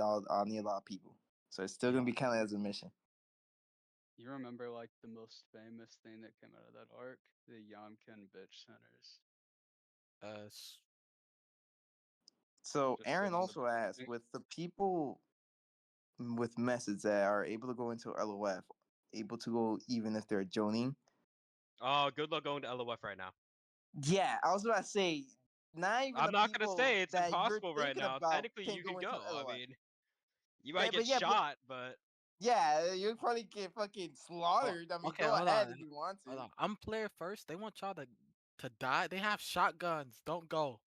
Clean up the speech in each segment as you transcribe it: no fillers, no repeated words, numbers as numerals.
I'll need a lot of people. So it's still gonna be counted as a mission. You remember like the most famous thing that came out of that arc? The Yamkin bitch centers. So Just Aaron from the also asked, briefing. with the people with methods that are able to go into LOF, able to go even if they're joining. Oh, good luck going to LOF right now. Yeah, I was about to say, not even I'm the not gonna people say it's that you're impossible right thinking now. about Technically, can you go could into go. I LOF. mean, you might get But yeah, shot, but yeah, you probably get fucking slaughtered. I mean, Okay, go hold ahead on. if you want Hold to. on. I'm player first. They want y'all to die. They have shotguns. Don't go.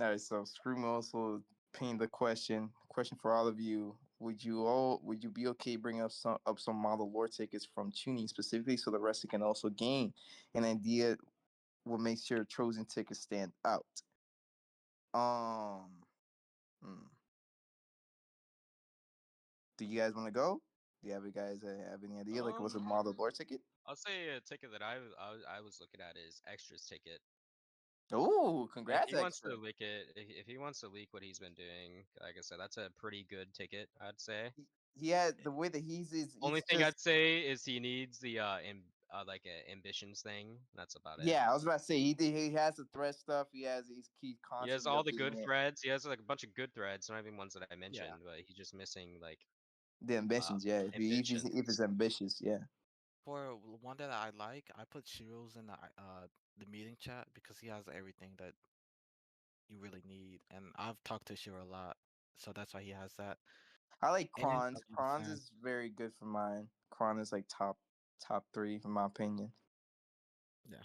All right, so Scream also pinged the question. Question for all of you: would you be okay bringing up some model lore tickets from tuning specifically so the rest can also gain an idea what makes your chosen ticket stand out? Um, hmm. Do you guys want to go? Do you guys have any idea like what's a model lore ticket? I'll say a ticket that I was looking at is Extra's ticket. Oh, If congrats, he wants to extra. leak it, if he wants to leak what he's been doing, like I said, that's a pretty good ticket, I'd say. Yeah, the way that Only it's thing just I'd say is he needs the like a ambitions thing. That's about it. yeah. I was about to say he has the threat stuff. He's He has constantly all the updating good it. threads. He has like a bunch of good threads, not even ones that I Yeah. mentioned, but he's just missing like The ambitions, yeah. If it's ambitions. ambitious, yeah. For one that I like, I put Shiro's in the meeting chat because he has everything that you really need, and I've talked to Shiro a lot, so that's why he has that. I like And Kron's. I'll be the Kron's fan. is very good for mine. Kron is like top three in my opinion. Yeah.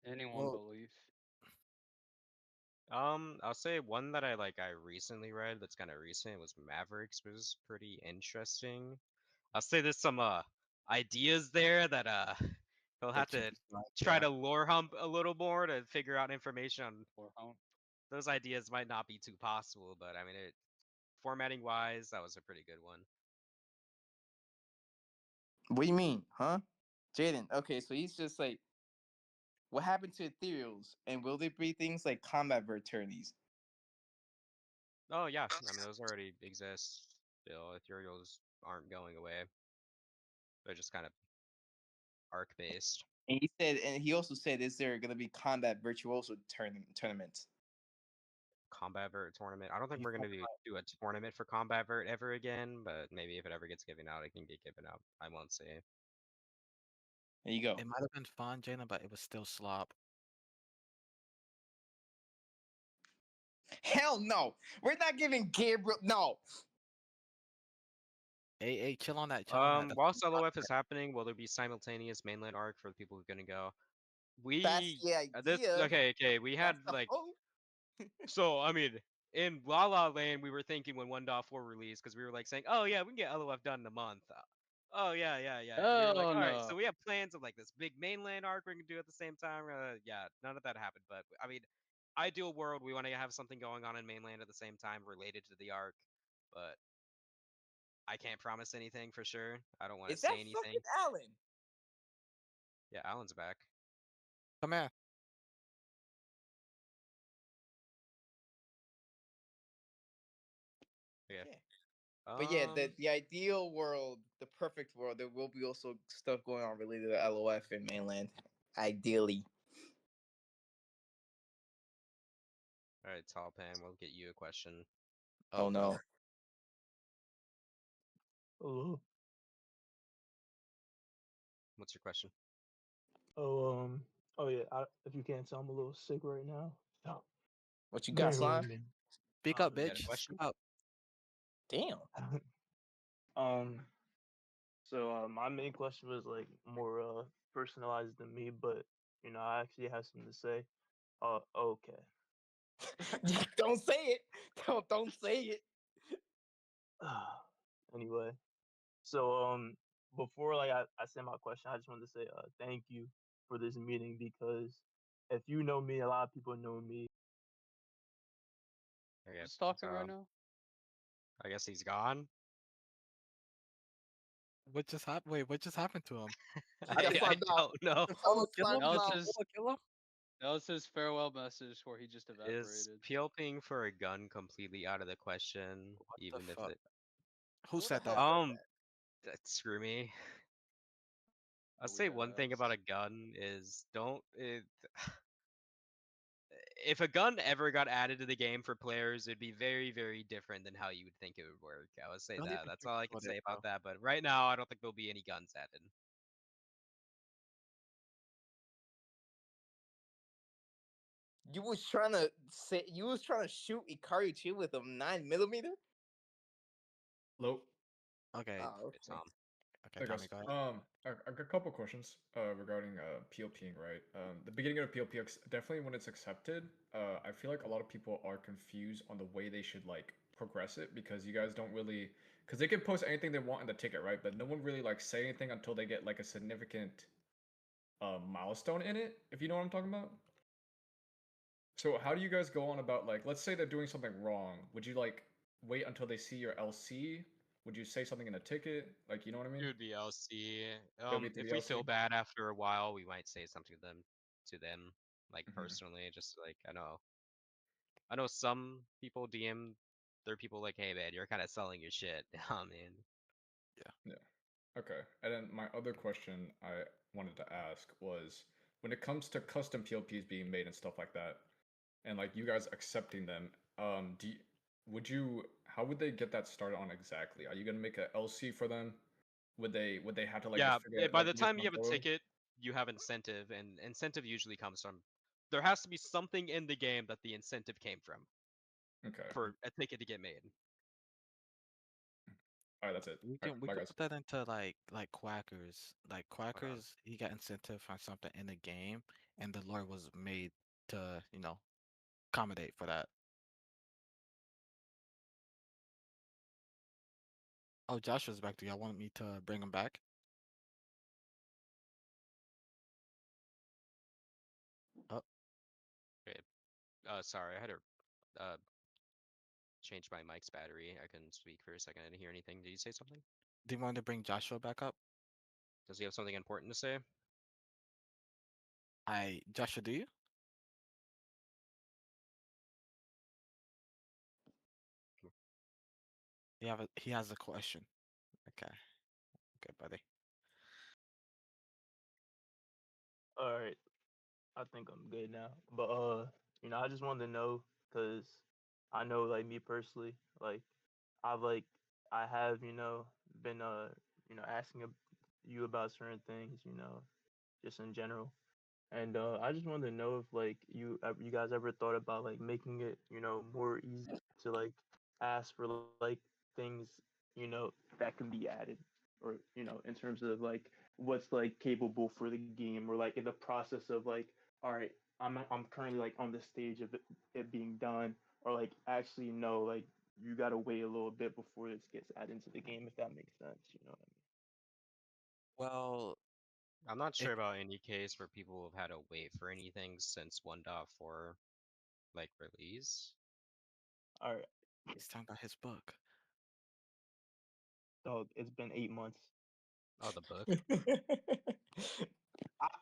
Anyone Well, believe? I'll say one that I recently read that's kind of recent was Mavericks was pretty interesting. I'll say there's some ideas there that he'll have that you to dislike, try yeah. to lore hump a little more to figure out information on Or how? those ideas might not be too possible, but I mean formatting wise, that was a pretty good one. What do you mean, huh? Jaden. Okay, so he's just like, what happened to ethereals, and will there be things like combat attorneys? Oh yeah, I mean those already exist. Still, ethereals aren't going away. They're just kind of arc based. And he also said, is there going to be combat virtuoso tournaments? Combat Vert tournament. I don't think You we're know, gonna do a tournament for Combat Vert ever again, but maybe if it ever gets given out, it can get given out. I won't say. There you go. it might have been fun, Jaina, but it was still slop. Hell no, we're not giving Gabriel. No, Hey, chill on that, chill on that. That's Whilst LOF is happening, will there be simultaneous mainland arc for the people who are gonna go? that's We the this idea. okay. We That's had the like hope. so. I mean, in La La Land, we were thinking when 1.4 released because we were like saying, oh yeah, we can get LOF done in a month. Oh yeah. We were like, Oh all right, no. so we have plans of like this big mainland arc we can do at the same time. Yeah, none of that happened. But I mean, ideal world, we want to have something going on in mainland at the same time related to the arc, but I can't promise anything for sure. I don't want to Is say that anything. fucking Alan? Yeah, Alan's back. come here. Yeah. Yeah. But yeah, the Um. the ideal world, the perfect world, there will be also stuff going on related to LOF and mainland. Ideally. All right, Tall Pan, we'll get you a question. Oh Oh no. God. Hello. What's your question? Oh, oh yeah. If you can't tell, I'm a little sick right now. So What you got, bear with Slime? me. Speak up, You got a bitch. Speak question? up. Damn. um. So my main question was like more personalized than me, but I actually have something to say. Okay. Don't say it. Don't say it. Anyway, so before like I say my question, I just wanted to say thank you for this meeting because if you know me, a lot of people know me. Okay. Who's talking right So now? I guess he's gone. What just happened? Wait, what just happened to him? He got I flagged out. don't know. Someone Kill flagged him? That him was out. his Kill him? that was his farewell message where he just Is evaporated. PLPing for a gun completely out of the question? What the Even if fuck? it Who Who the said hell that? said that? screw me. I'll A say weird one thing ass. about a gun is don't if a gun ever got added to the game for players, it'd be very, very different than how you would think it would work. I would say Don't that. even That's think all I can about it, say bro. about that. But right now, I don't think there'll be any guns added. You was trying to shoot Ikari Chi with a 9mm? Hello. Okay, Oh, It's okay. okay, Hey Tommy, guys. go ahead. I got a couple questions regarding PLPing, right? The beginning of PLP definitely when it's accepted, I feel like a lot of people are confused on the way they should like progress it because you guys don't really because they can post anything they want in the ticket, right? But no one really like say anything until they get like a significant milestone in it, if you know what I'm talking about. So how do you guys go on about like let's say they're doing something wrong? Would you like wait until they see your LC? Would you say something in a ticket? Like you know what I It mean? would be LC. It'll be through If the we LC. feel bad after a while, we might say something to them, like Mhm. personally. Just like I know some people DM their people like, hey man, you're kind of selling your shit. I mean, Yeah. Okay. And then my other question I wanted to ask was when it comes to custom PLPs being made and stuff like that, and like you guys accepting them, would you how would they get that started on exactly? Are you gonna make a LC for them? Would they have to like yeah. just figure it By like the based time you on have a order? ticket, you have incentive, and incentive usually comes from. There has to be something in the game that the incentive came from Okay. for a ticket to get made. All right, that's it. We All can right, we bye could guys. put that into like Quackers. Like Hold on. Quackers, he got incentive from something in the game, and the lore was made to accommodate for that. Oh, Joshua's back. Do y'all want me to bring him back? Oh, Okay. Sorry, I had to uh change my mic's battery. I couldn't speak for a second. I didn't hear anything. Did you say something? do you want to bring Joshua back up? Does he have something important to say? Joshua, do you? He has a question. Okay, okay, buddy. All right, I think I'm good now. But I just wanted to know because I know like me personally, like I've like I have been asking you about certain things, just in general. And I just wanted to know if like you guys ever thought about like making it more easy to like ask for like things that can be added, or in terms of like what's like capable for the game, or like in the process of like, all right, I'm currently like on the stage of it being done, or like actually no, like you gotta wait a little bit before this gets added into the game, if that makes sense. You know what I Well, I'm not if sure about any case where people have had to wait for anything since 1.4 like release. mean? All right, he's talking about his book. dog, it's been 8 months. Oh, the book.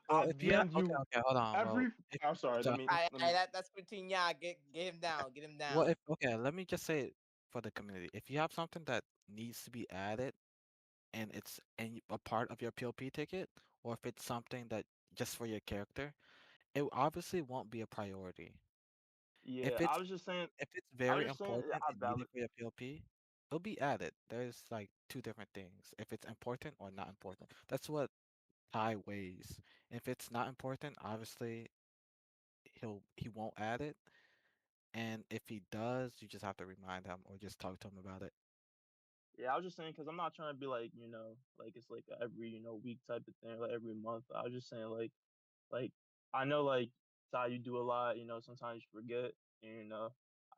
Well, I've if you have, DM'd okay, you okay, hold on. Well, every. if I'm sorry. Let me. Joshua, Let me. That's between y'all. Get him down. Get him well, down. if okay, let me just say it for the community. If you have something that needs to be added and it's a part of your PLP ticket, or if it's something that just for your character, it obviously won't be a priority. Yeah, If it's I was just saying. if it's I was very just saying. important I and needed valid. for your PLP, it'll be added. There's like two different things. If it's important or not important. That's what Ty weighs. If it's not important, obviously he won't add it. And if he does, you just have to remind him or just talk to him about it. Yeah, I was just saying because I'm not trying to be like like it's like a every week type of thing, like every month. I was just saying like I know like Ty, you do a lot. Sometimes you forget, and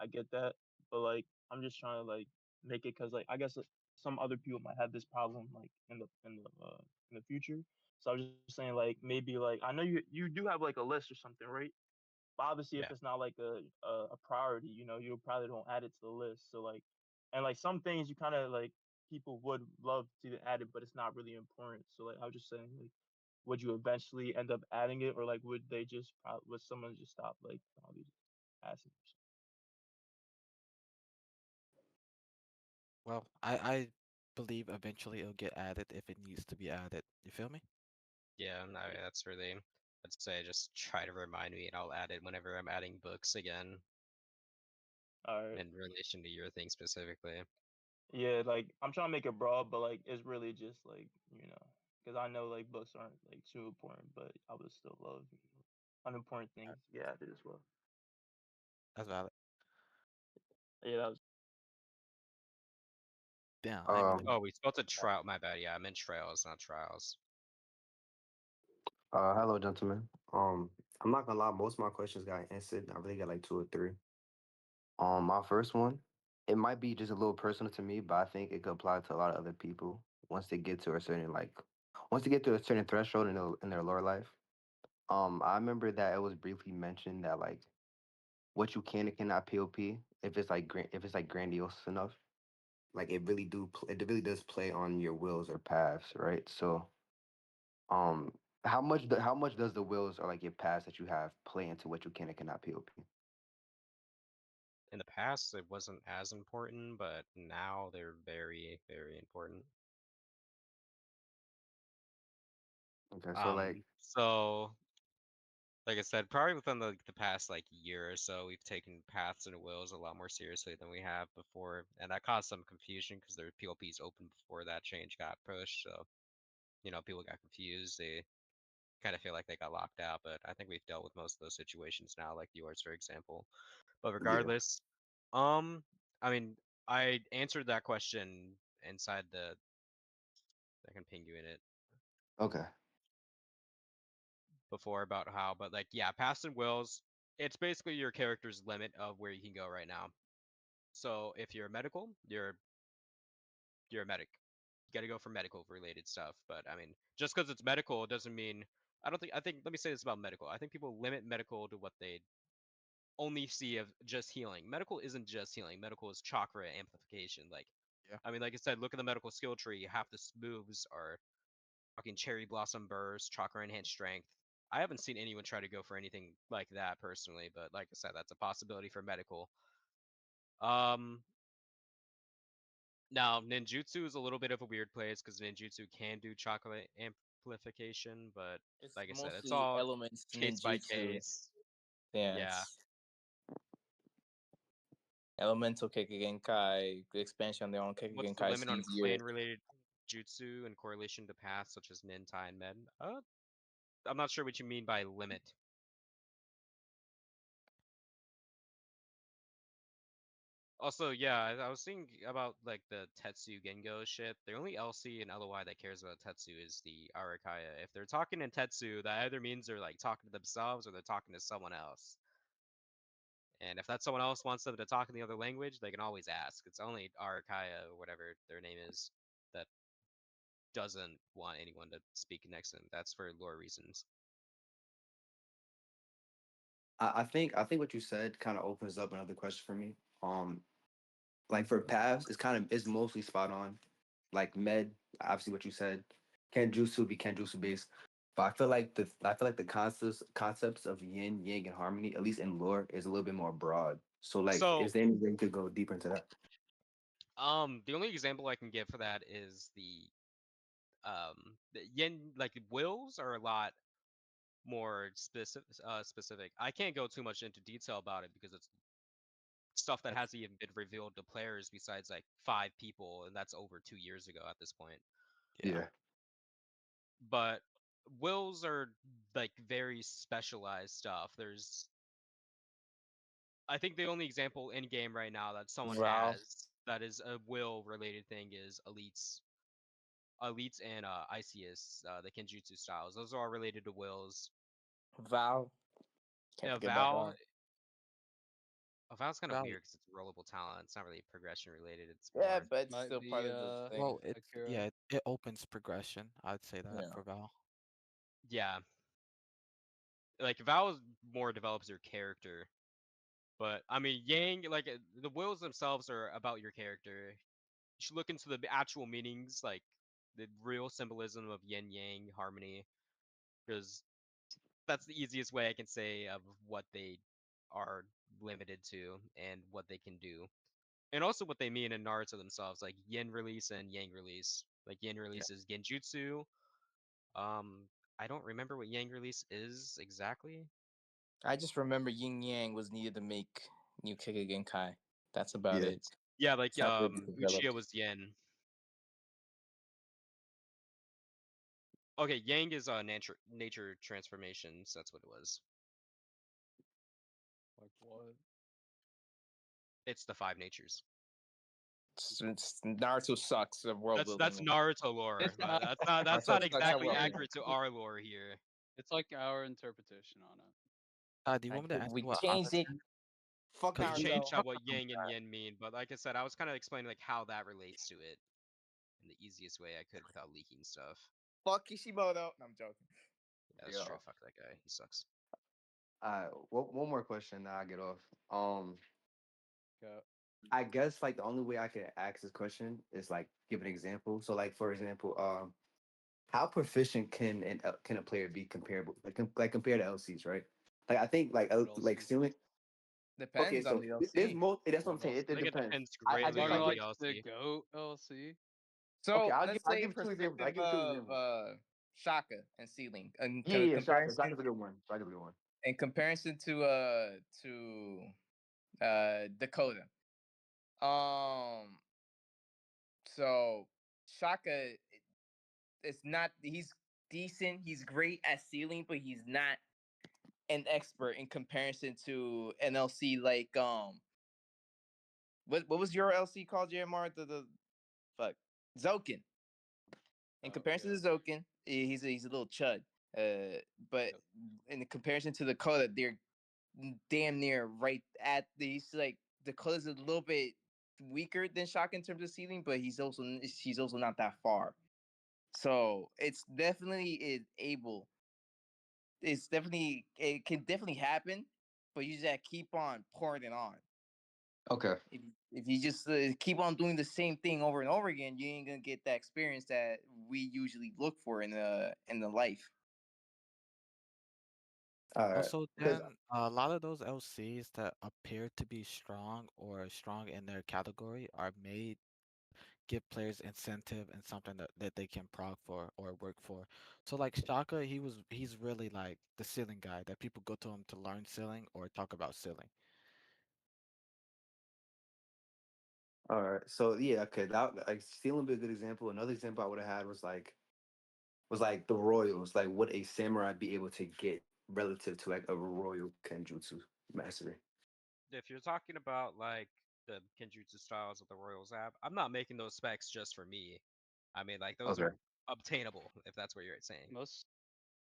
I get that, but like I'm just trying to like make it because like I guess some other people might have this problem like in the future. So I was just saying like maybe like I know you do have like a list or something, right? But obviously, if Yeah. it's not like a priority, you probably don't add it to the list. So like, and like some things you kind of like people would love to add it, but it's not really important. So like I was just saying, like, would you eventually end up adding it, or like would someone just stop like probably asking? Well, I believe eventually it'll get added if it needs to be added. You feel me? Yeah, I mean, that's really. I'd say just try to remind me, and I'll add it whenever I'm adding books again All right. in relation to your thing specifically. Yeah, like I'm trying to make it broad, but like it's really just like because I know like books aren't like too important, but I would still love unimportant things to get added as well. That's valid. Yeah, that was. Damn, I ain't really. Um, Oh, we spelled a trial. My bad. Yeah, I meant trails, not trials. Hello, gentlemen. I'm not gonna lie, most of my questions got answered. I really got like two or three. My first one, it might be just a little personal to me, but I think it could apply to a lot of other people once they get to a certain once they get to a certain threshold in their lower life. I remember that it was briefly mentioned that like what you can and cannot POP if it's like if it's like grandiose enough, like it really does play on your wills or paths, right? So Um, how much does the wills or like your past that you have play into what you can and cannot POP? In the past, it wasn't as important, but now they're very, very important. Okay, so like So like I said, probably within the past like year or so, we've taken paths and wills a lot more seriously than we have before, and that caused some confusion because their PLPs open before that change got pushed. So people got confused. They kind of feel like they got locked out, but I think we've dealt with most of those situations now, like yours, for example. But yeah. regardless, I mean, I answered that question inside the. I can ping you in it Okay. before about how, but like, yeah, past and wills, it's basically your character's limit of where you can go right now. So if you're medical, you're a medic. You got to go for medical related stuff. But I mean, just because it's medical doesn't mean. I don't think. I think. Let me say this about medical. I think people limit medical to what they only see of just healing. Medical isn't just healing. Medical is chakra amplification. Like, Yeah. I mean, like I said, look at the medical skill tree. Half the moves are fucking cherry blossom burst, chakra enhanced strength. I haven't seen anyone try to go for anything like that personally, but like I said, that's a possibility for medical. Um, Now ninjutsu is a little bit of a weird place because ninjutsu can do chakra amplification, but It's like I said, it's mostly all elements case by ninjutsu. case. Yeah, Yeah. it's elemental Kekkei, the expansion on their own What's the Kekkei is limit on easier. clan related jutsu in correlation to paths such as nin, tai, and med? I'm not sure what you mean by limit. Also, yeah, I was thinking about like the Tetsu Gengo shit. The only LC and LOI that cares about Tetsu is the Arakaya. If they're talking in Tetsu, that either means they're like talking to themselves or they're talking to someone else. And if that someone else wants them to talk in the other language, they can always ask. It's only Arakaya or whatever their name is that doesn't want anyone to speak next to them. That's for lore reasons. I think what you said kind of opens up another question for me. Like for paths, it's mostly spot on. Like med, obviously what you said, Kenjutsu be Kenjutsu based. But I feel like the concepts of yin, yang, and harmony, at least in lore, is a little bit more broad. So like, So, is there any way you could go deeper into that? the only example I can give for that is the yin, like wills are a lot more specific. I can't go too much into detail about it because it's stuff that hasn't even been revealed to players besides like 5 people, and that's over 2 years ago at this point. Yeah. Yeah. But wills are like very specialized stuff. I think the only example in game right now that someone Val, has that is a will related thing is elites and Iceus, the Kenjutsu styles. Those are all related to wills. Val, can't Yeah, forget about Val. Val's kind of Valid. weird because it's rollable talent. It's not really progression related. It's Yeah, more but it's Might still be part of the thing. Well, Akira. it opens progression. I'd say that Yeah. for Val. yeah. Like Val more develops your character, but I mean Yang, like the wills themselves are about your character. you should look into the actual meanings, like the real symbolism of yin yang harmony, because that's the easiest way I can say of what they are limited to and what they can do, and also what they mean in Naruto themselves, like yin release and yang release. Like yin Yeah. release is genjutsu. I don't remember what yang release is exactly. I just remember Yin Yang was needed to make New Kick Kai. That's about Yeah. it. Yeah, like It's not really Uchiha developed. was yin. Okay, yang is nature transformations. That's what it was. Like what? It's the five natures. Naruto sucks at world That's building. Naruto lore, It's but not. that's Naruto not sucks at exactly world It, building. accurate to our lore here. it's like our interpretation on it. Do you want me to answer We what changed Ava it. said? Fuck We Because we Naruto. changed talked what about yang and that. yin mean, but like I said, I was kind of explaining like how that relates to it in the easiest way I could without leaking stuff. Fuck Kishimoto. No, I'm joking. Yeah, that's Yeah. true. Fuck that guy. He sucks. One more question, now I get off. Go. I guess like the only way I could ask this question is like give an example. So like for example, how proficient can a player be comparable like compared to LCs, right? Like I think What else? like ceiling. Okay, Depends on so the there's LC. most. That's what I'm What saying. else? I It think it depends. depends I You guess greatly talking I'll on give. the like the LC. goat LC? Okay, So let's I'll say in give two examples. I perspective give two examples. of Shaka and Ceiling, in Yeah, comparison Shaka's a good one. Shaka's a good one. in comparison to Dakota. Um, so Shaka is not. He's decent. He's great at Ceiling, but he's not an expert in comparison to an LC like what was your LC called, Jeremiah? The fuck Zoken. In Oh comparison yeah. to Zoken, he's a little chud. But Yep. in comparison to Dakota, they're damn near right at these like Dakota's a little bit weaker than Shock in terms of ceiling, but he's also not that far. So it can definitely happen, but you just gotta keep on pouring it on. Okay. If you just keep on doing the same thing over and over again, you ain't gonna get that experience that we usually look for in the life. All right. Also, 'Cause- then a lot of those LCs that appear to be strong or strong in their category are made give players incentive and something that they can prog for or work for. So like Shaka, he's really like the ceiling guy that people go to him to learn ceiling or talk about ceiling. all right. So yeah, okay. That like stealing would be a good example. Another example I would have had was like the royals. Like would a samurai be able to get relative to like a royal kenjutsu mastery? If you're talking about like the Kenjutsu styles of the Royals app, I'm not making those specs just for me. I mean, like those Okay. are obtainable if that's what you're saying. Most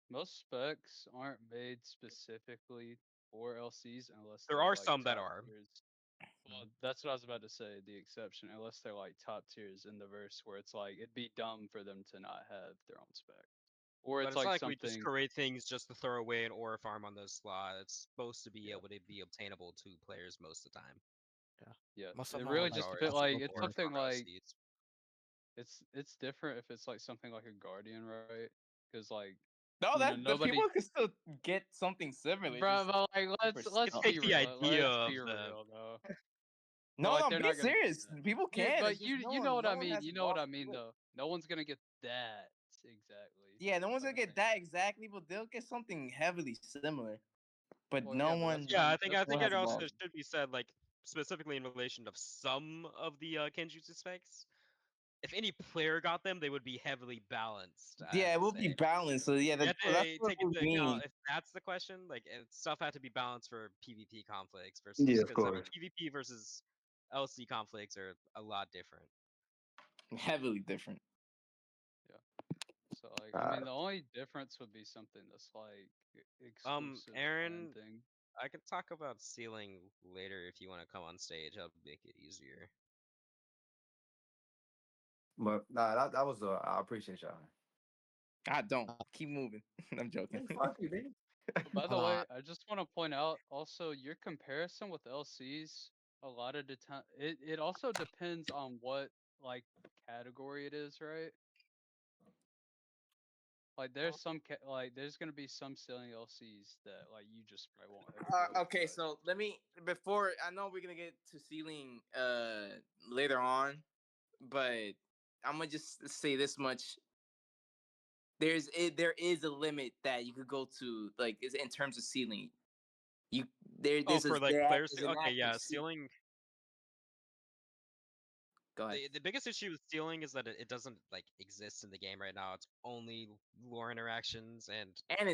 most specs aren't made specifically for LCs unless There they're are like some that top are. tiers. Well, that's what I was about to say. The exception, unless they're like top tiers in the verse, where it's like it'd be dumb for them to not have their own spec, or But it's it's not like like we just something. create things just to throw away an aura farm on those slot. It's supposed to be Yeah, able to be obtainable to players most of the time. Yeah. yeah. Most of It them are really like just Majority depends. of Like classical it's aura core. something farm like LCs. it's different if it's like something like a guardian, right? Because like No, you know that the people nobody. can still get something similar. Bro, Just but like for let's It's skill. be take the real. idea Let's of be the. real though. But No, like no, I'm they're being not gonna get serious. that. People You can. It's but just you know what no I one mean. has You the know what balls I to mean do it. though. No one's gonna get that exactly. Yeah, no one's Type gonna of get thing. that exactly, but they'll get something heavily similar. But Well, no yeah, but that's one, what Yeah, I'm. I That's no think one what it has I'm the also balls. saying. should be said like specifically in relation of some of the Kenjutsu specs. If any player got them, they would be heavily balanced. I have Yeah, it to will be say. balanced. So yeah, You have that's to what take it into would account mean. if that's the question. Like stuff had to be balanced for PvP conflicts Yeah, versus of because I mean course. PvP versus LC conflicts are a lot different. Heavily different. Yeah. So like, I Uh, mean, the only difference would be something that's like exclusive clan Aaron, thing. I can talk about ceiling later if you want to come on stage. I'll make it easier. but nah, that was I appreciate y'all. I don't keep moving. I'm joking. Man, fuck you, man. But by the Uh, way, I just want to point out also your comparison with LCs. A lot of the time, it also depends on what like category it is, right? Like there's some like there's gonna be some ceiling LCs that like you just probably won't ever go to. Okay, so let me before I know we're gonna get to ceiling later on, but I'm gonna just say this much. There is a limit that you could go to, like is in terms of ceiling. You Oh, for like players. there's an Okay, active yeah, ceiling. Go ahead. The biggest issue with stealing is that it doesn't like exist in the game right now. It's only lore interactions, and And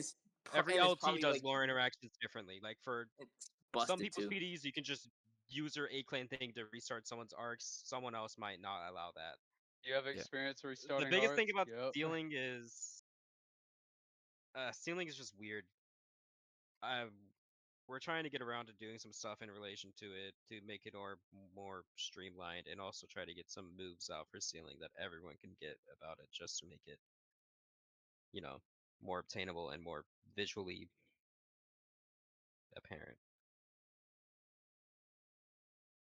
every it's LT probably does like lore interactions differently. Like for it's some busted people's too. PDs, you can just use your A clan thing to restart someone's arcs. Someone else might not allow that. You have Yeah. experience The restarting biggest thing arts? about Yep. stealing is just weird. Uh, we're trying to get around to doing some stuff in relation to it to make it more streamlined, and also try to get some moves out for stealing that everyone can get about it, just to make it, you know, more obtainable and more visually apparent.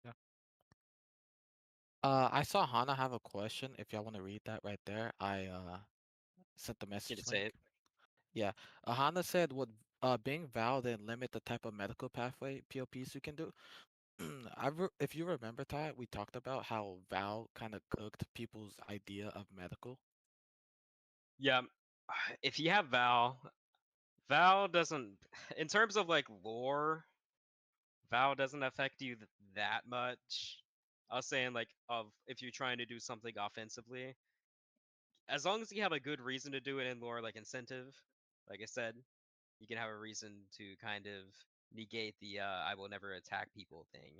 Yeah. I saw Hana have a question. If y'all want to read that right there, I sent the Can you message say link. it? Yeah. Hana said, would being Val then limit the type of medical pathway POPs you can do? If you remember, Ty, we talked about how Val kind of cooked people's idea of medical. Yeah. If you have Val doesn't, in terms of like lore, Val doesn't affect you that much. I was saying like of if you're trying to do something offensively, as long as you have a good reason to do it in lore, like incentive, like I said, you can have a reason to kind of negate the I will never attack people thing.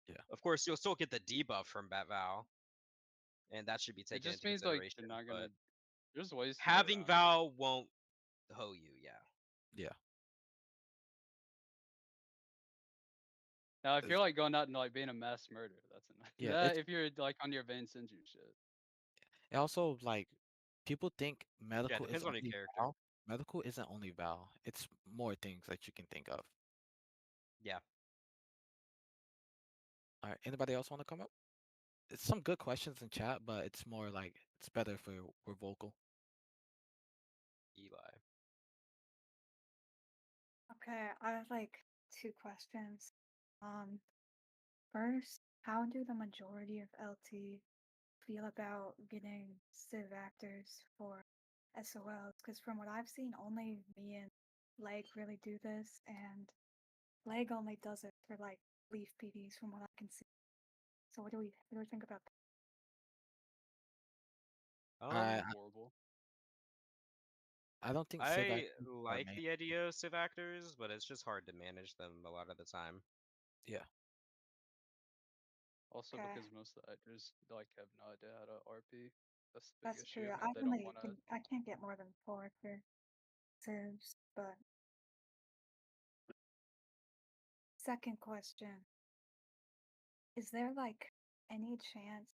Yeah. Of course, you'll still get the debuff from Bat Val, and that should be It taken just into means like consideration. you're not But gonna. There's ways to go having around it. Val won't hoe you, yeah. Yeah. Now, if you're It's- like going out and like being a mass murderer, that's enough. Yeah. That if you're like on your Vayne Senju shit. It also like people think Yeah, it medical is depends on your only character. Val. Medical isn't only Val. It's more things that you can think of. Yeah. All right. Anybody else want to come up? It's some good questions in chat, but it's more like it's better if we're vocal. Eli. Okay, I have like two questions. First, how do the majority of LT feel about getting civ actors for SOLs? Because from what I've seen, only me and Leg really do this, and Leg only does it for like Leaf PDs from what I can see. So what do we think about I Horrible. I don't think Civ I actors are like main. the idea of civ actors, but it's just hard to manage them a lot of the time. Yeah. Also Okay. because most of the actors like have no idea how to RP. That's the big That's issue. true. They don't want to. I can't get more than 4 for civs, but second question. Is there like any chance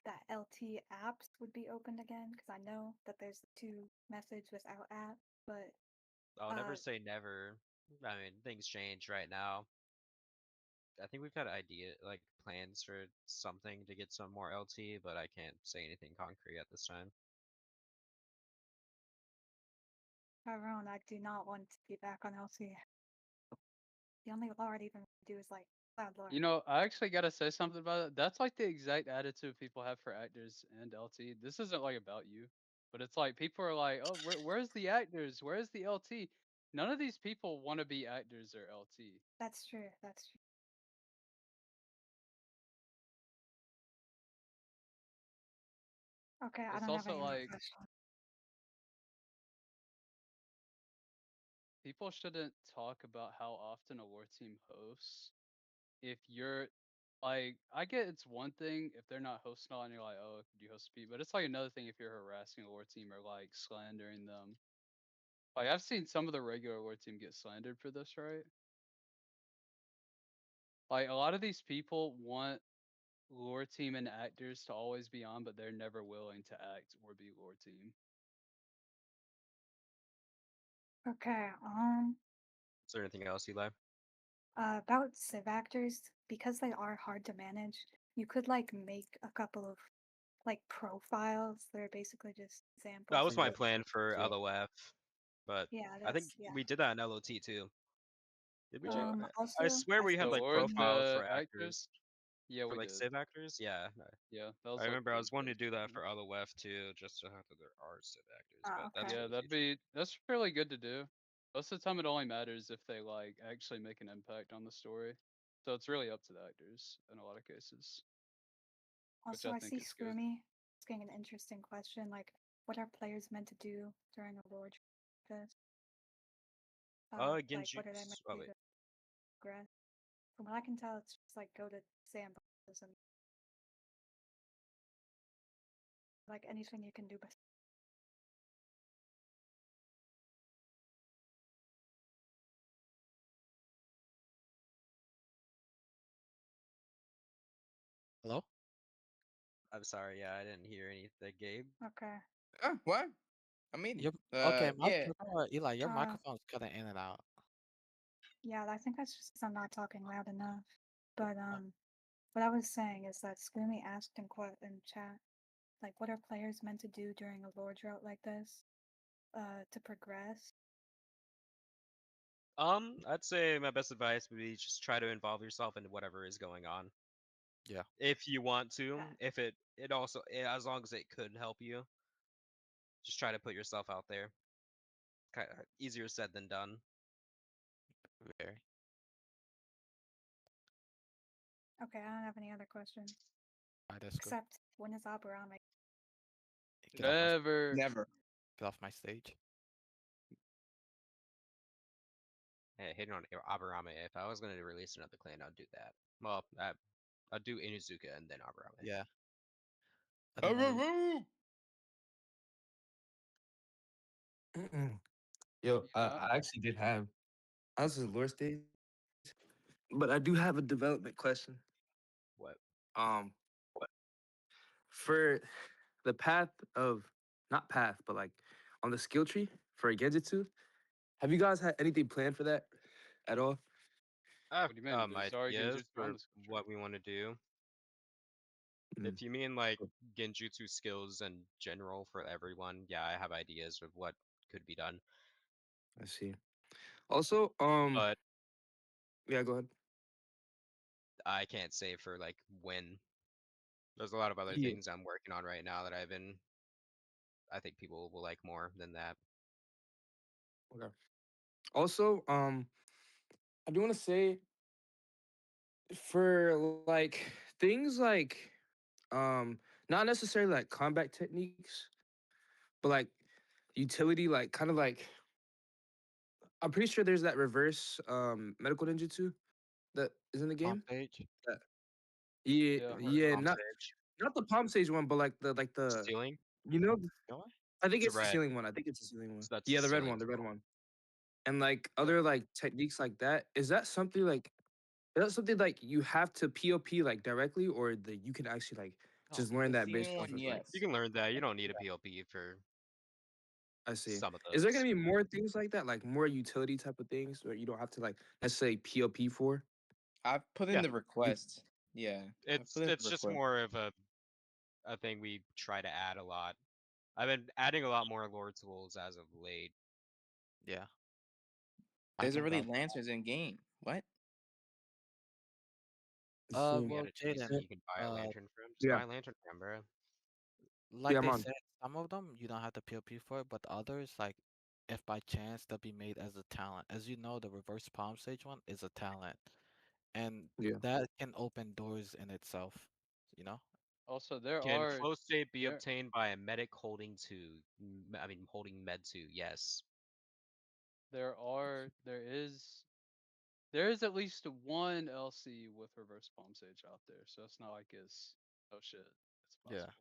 that LT apps would be opened again? Because I know that there's the two methods without app, but I'll never uh, say never. I mean, things change right now. I think we've got like plans for something to get some more LT, but I can't say anything concrete at this time. Tyrone, I do not want to be back on LT. The only lore I'd even do is like Cloud lore. You know, I actually gotta say something about it. That's like the exact attitude people have for actors and LT. This isn't like about you, but it's like people are like, "Oh, where's the actors? Where's the LT?" None of these people want to be actors or LT. That's true. That's true. Okay, I It's don't have also any more like questions. people shouldn't talk about how often a war team hosts. If you're like, I get it's one thing if they're not hosting all and you're like, oh, could you host speed? But it's like another thing if you're harassing a war team or like slandering them. Like I've seen some of the regular war team get slandered for this, right? Like a lot of these people want lore team and actors to always be on, but they're never willing to act or be lore team. Okay, Is there anything else, Eli? About civ actors, because they are hard to manage, you could like make a couple of like profiles that are basically just That examples was of my Single. what. plan for Yeah. LOF, but Yeah, I think that's yeah. we did that in LOT too. Did we, Joe? I Also, swear I we The had think like or profiles the for actors. actors, Yeah, for we like did. Civ actors. Yeah, Yeah, that I was like remember I the was wanting to do introduction that thing. for LOF too, just to have that there are Civ actors, but that's okay. for Yeah, the that'd future. be that's fairly good to do. Most of the time, it only matters if they like actually make an impact on the story. So it's really up to the actors in a lot of cases, which Also, I I think see is good. Scroomy asking an interesting question, like, what are players meant to do during a lore this? Like, what are they meant Genjutsu. to Oh do wait, to progress? From what I can tell, it's just like go to sandboxes and like anything you can do. But Hello? I'm sorry. Yeah, I didn't hear anything, Gabe. okay. What? I mean, Your okay, yeah. Eli, your Uh, microphone's cutting in and out. yeah, I think that's just 'cause I'm not talking loud enough. But Uh, what I was saying is that Scoomy asked in chat, like, what are players meant to do during a lore drought like this, to progress? I'd say my best advice would be just try to involve yourself in whatever is going on, yeah, if you want to. Uh, If it also as long as it could help you, just try to put yourself out there. Kind of easier said than done. very. okay, I don't have any other questions That's good. except when is Aburame? Get off my Never. Never. get off my stage. Hey, hitting on Aburame. If I was going to release another clan, I'd do that. Well, I'd do Inuzuka and then Aburame. Yeah, I Oh, don't know. Yo, Yeah. I actually did have. I was in lore stage, but I do have a development question. What? Um, for the path of not path, but like on the skill tree for Genjutsu, have you guys had anything planned for that at all? I have What do you mean? There's already ideas Genjutsu on for the skill tree. what we want to do. Mm, If you mean like Genjutsu skills in general for everyone, yeah, I have ideas of what could be done. I see. Also, But yeah, go ahead. I can't say for like when. There's a lot of other Yeah. things I'm working on right now that I think people will like more than that. Okay. Also, I do want to say for like things like not necessarily like combat techniques, but like utility, like kind of like I'm pretty sure there's that reverse medical ninjutsu that is in the Palm game. stage. That, yeah, Yeah. Reverse yeah, palm not stage. not the palm stage one, but like the Stealing? you know Really? I think It's a it's the red. ceiling one. I think it's the ceiling one. So that's Yeah, the the red stealing one, the red skill. one, and like Yeah. other like techniques like that. Is that something like is that something like you have to POP like directly, or that you can actually like No. just learn The that based ceiling off one, of like You yes. can learn that. You I don't can need do a that. PLP for I see. some of Is there gonna those. be more things like that, like more utility type of things where you don't have to like necessarily POP for? I've put in Yeah, the You request. Yeah, I've it's put in the it's just request. more of a thing we try to add a lot. I've been adding a lot more lore tools as of late. Yeah, I There's can already vouch. lancers in game. What? I see. We Well, had a chase Jaden. that you can buy a Uh, lantern from. Just Yeah, buy a lantern from, bro. yeah, like I'm they on. said, some of them you don't have to POP for it, but others, like if by chance they'll be made as a talent. As you know, the reverse palm stage one is a talent, and Yeah. that can open doors in itself. You know? Also, there Can are flow state be there obtained by a medic holding two? I mean, holding med two. Yes. there are there is at least one LC with reverse palm sage out there, so it's not like it's oh shit, it's Yeah. possible.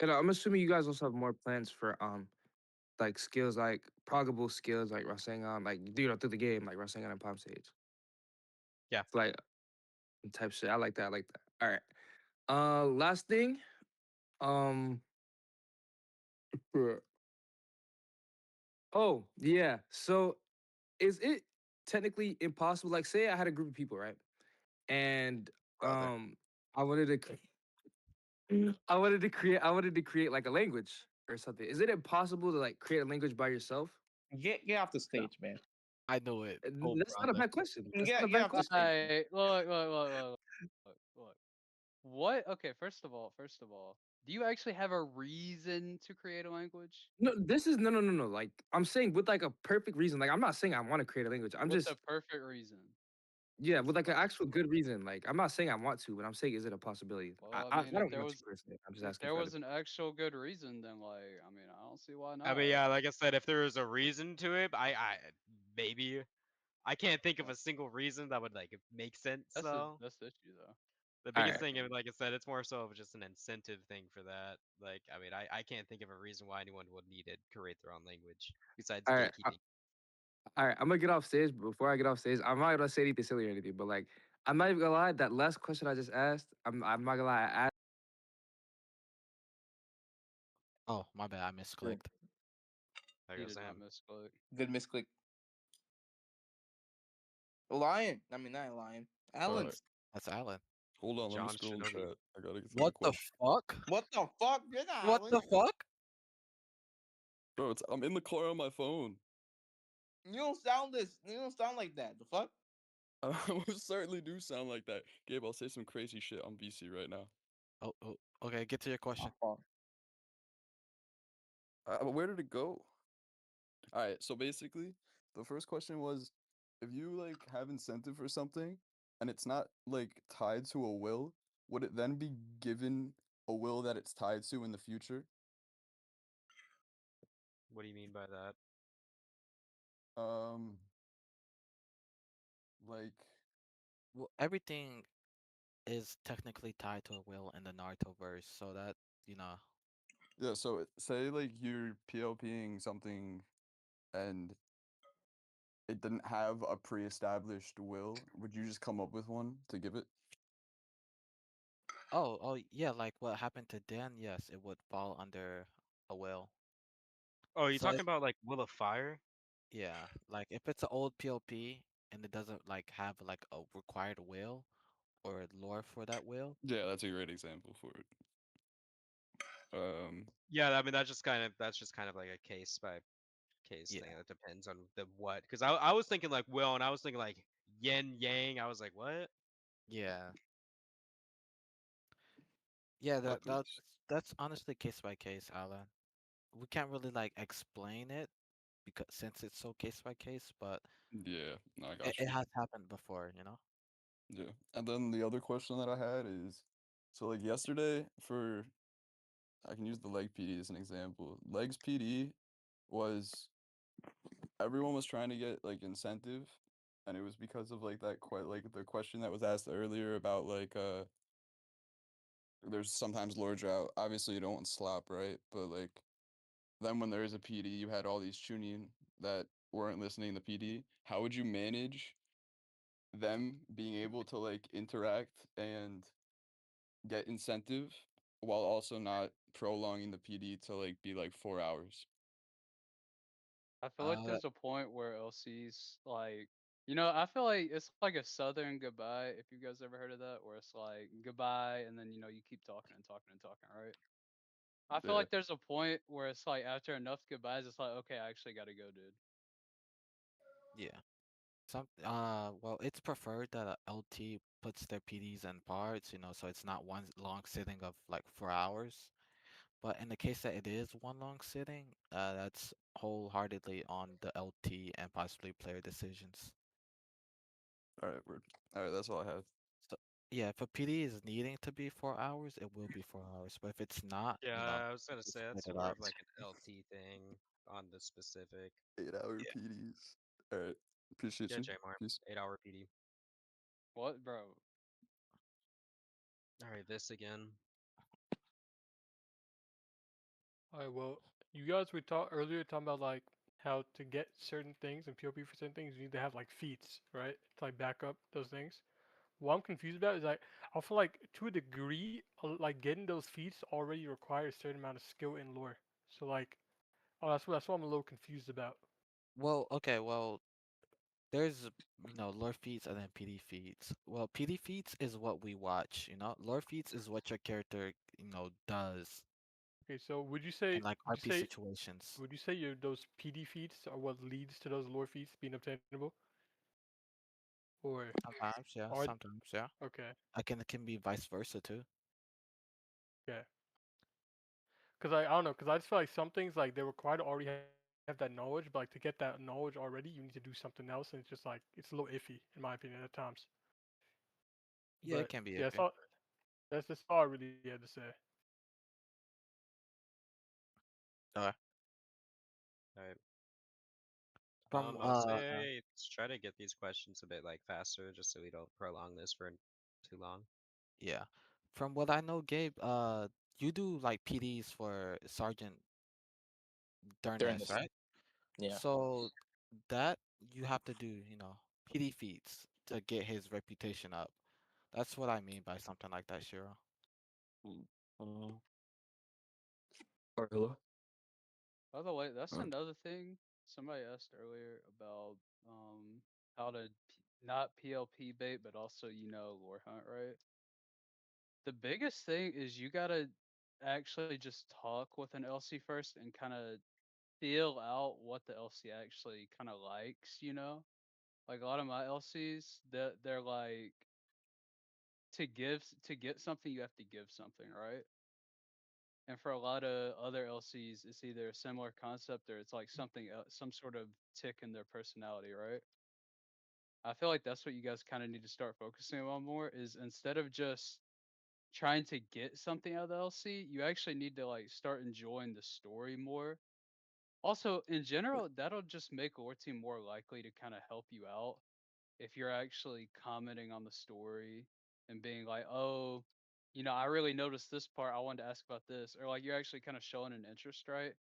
And I'm assuming you guys also have more plans for like skills like proggable skills like Rasengan, like through the game, like Rasengan and Palm Sage. Yeah. It's like type shit. I like that. I like that. All right. Last thing. Um. for- Oh yeah. So is it? technically impossible. Like, say I had a group of people, right? And Brother. I wanted to I wanted to create like a language or something. Is it impossible to like create a language by yourself? Get off the stage, man. I know it. Oh, That's not a brother. bad question. That's not a Get bad off the question. stage, man. Like, look. What? Okay, first of all, do you actually have a reason to create a language? No, this is no. Like I'm saying with like a perfect reason. Like I'm not saying I want to create a language. I'm With just a perfect reason. yeah, with like an Like, actual good reason. Like I'm not saying I want to, but I'm saying is it a possibility? well, I I mean, don't want to personally. I'm just if asking there for other was an people. actual good reason, then like, I mean, I don't see why I mean, not. yeah, like I said, if there was a reason to it, maybe I can't think of a single reason that would like make sense though. That's the issue though. The All biggest right, thing, like I said, it's more so of just an incentive thing for that. Like, I mean, I can't think of a reason why anyone would need to create their own language besides all right, gatekeeping. all right. I'm gonna get off stage, but before I get off stage, I'm not gonna say anything silly or anything. But like, I'm not even gonna lie. That last question I just asked, I'm not gonna lie. I asked. Oh, my bad. I Good, misclicked. Like I He was did not saying. misclick. good misclick. Lion. I mean, not lion. Alan. Alright, That's Alan. hold on. Let me John scroll in Shinobi. chat. I gotta get to my What the question. fuck? What the fuck? You're not What Alan. the fuck? Bro, I'm in the car on my phone. You don't sound this. You don't sound like that. The fuck? I most certainly do sound like that. Gabe, I'll say some crazy shit on BC right now. Oh, okay. Get to your Oh, question. fuck. Where did it go? Alright, so basically, the first question was, if you like have incentive for something and it's not like tied to a will, would it then be given a will that it's tied to in the future? What do you mean by that? Um, like, Well, everything is technically tied to a will in the Naruto verse, so that you know. yeah, so say like you're PLPing something and it didn't have a pre-established will, would you just come up with one to give it? Oh, yeah. Like what happened to Dan? Yes, it would fall under a will. Oh, you So talking if about like Will of Fire? yeah, like if it's an old PLP and it doesn't like have like a required will or a lore for that will. Yeah, that's a great example for it. Um, Yeah, I mean that's just kind of like a case by case thing. Yeah, That depends on the what. Because I was thinking like Will, and I was thinking like Yin Yang. I was like, what? yeah, yeah. but That's honestly case by case, Alan. We can't really like explain it because since it's so case by case, but yeah, no, I it, got it you. has happened before, you know? Yeah, and then the other question that I had is, so like yesterday for I can use the leg PD as an example. Legs PD was everyone was trying to get like incentive, and it was because of like that quite like the question that was asked earlier about like there's sometimes lore drought. Obviously, you don't want slop, right? But like then when there is a PD, you had all these chunin that weren't listening to PD. How would you manage them being able to like interact and get incentive while also not prolonging the PD to like be like 4 hours? I feel like Uh, there's a point where LC's like, I feel like it's like a southern goodbye. If you guys ever heard of that, where it's like goodbye, and then you keep talking and talking and talking, right? I feel Yeah. like there's a point where it's like after enough goodbyes, it's like, okay, I actually gotta go, dude. yeah. Well, it's preferred that a LT puts their PDs in parts, so it's not one long sitting of like 4 hours. But in the case that it is one long sitting, that's wholeheartedly on the LT and possibly player decisions. All right, word. All right, that's all I have. So yeah, if a PD is needing to be 4 hours, it will be 4 hours. But if it's not, Yeah, I was gonna just say split that's it more up. of like an LT thing on the specific. 8 hour Yeah. PDs. All right. Appreciate Yeah, you. Jamar, Peace. 8 hour PD. What, bro? All right, this again. Alright, well, you guys were talking about like how to get certain things and POP for certain things, you need to have like feats, right? To like back up those things. What I'm confused about is like I feel like to a degree, like getting those feats already requires a certain amount of skill and lore. So like, oh, that's what I'm a little confused about. Well, okay, well, there's lore feeds and then PD feeds. Well, PD feeds is what we watch, lore feeds is what your character does Okay, so in like would you RP say situations. those PD feats are what leads to those lore feats being obtainable? Or Sometimes, yeah, are sometimes, yeah. okay, It can be vice versa too. yeah. Because I don't know, because I just feel like some things like they're required to already have that knowledge, but like to get that knowledge already, you need to do something else, and it's just like it's a little iffy in my opinion at times. Yeah, But it can be yeah, iffy. that's just all I really had to say. Uh, All right. from I'll say let's try to get these questions a bit like faster, just so we don't prolong this for too long. yeah, from what I know, Gabe, you do like PDs for Sergeant During Durness, this, right? yeah. So that you have to do, PD feats to get his reputation up. That's what I mean by something like that, Shiro. Mm, Uh, or hello. By the way, that's Uh, another thing somebody asked earlier about how to not PLP bait, but also lore hunt, right? The biggest thing is you gotta actually just talk with an LC first and kind of feel out what the LC actually kind of likes. Like a lot of my LCs, they're like to get something you have to give something, right? And for a lot of other LCs, it's either a similar concept or it's like something else, some sort of tick in their personality, right? I feel like that's what you guys kind of need to start focusing on more is instead of just trying to get something out of the LC, you actually need to like start enjoying the story more. Also, in general, that'll just make our team more likely to kind of help you out if you're actually commenting on the story and being like, oh, I really noticed this part. I wanted to ask about this. Or like you're actually kind of showing an interest, right?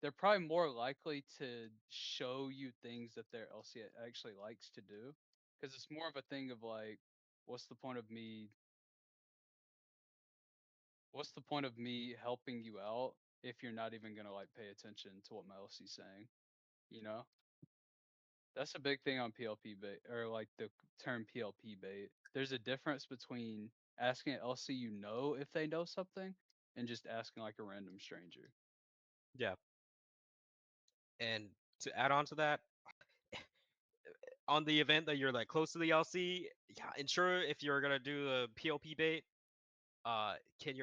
They're probably more likely to show you things that their LC actually likes to do. Because it's more of a thing of like, what's the point of me what's the point of me helping you out if you're not even gonna like pay attention to what my LC's saying? You know? That's a big thing on PLP bait or like the term PLP bait. There's a difference between asking an LC if they know something and just asking like a random stranger. Yeah. And to add on to that, on the event that you're like close to the LC, yeah, ensure if you're gonna do a PLP bait, uh, can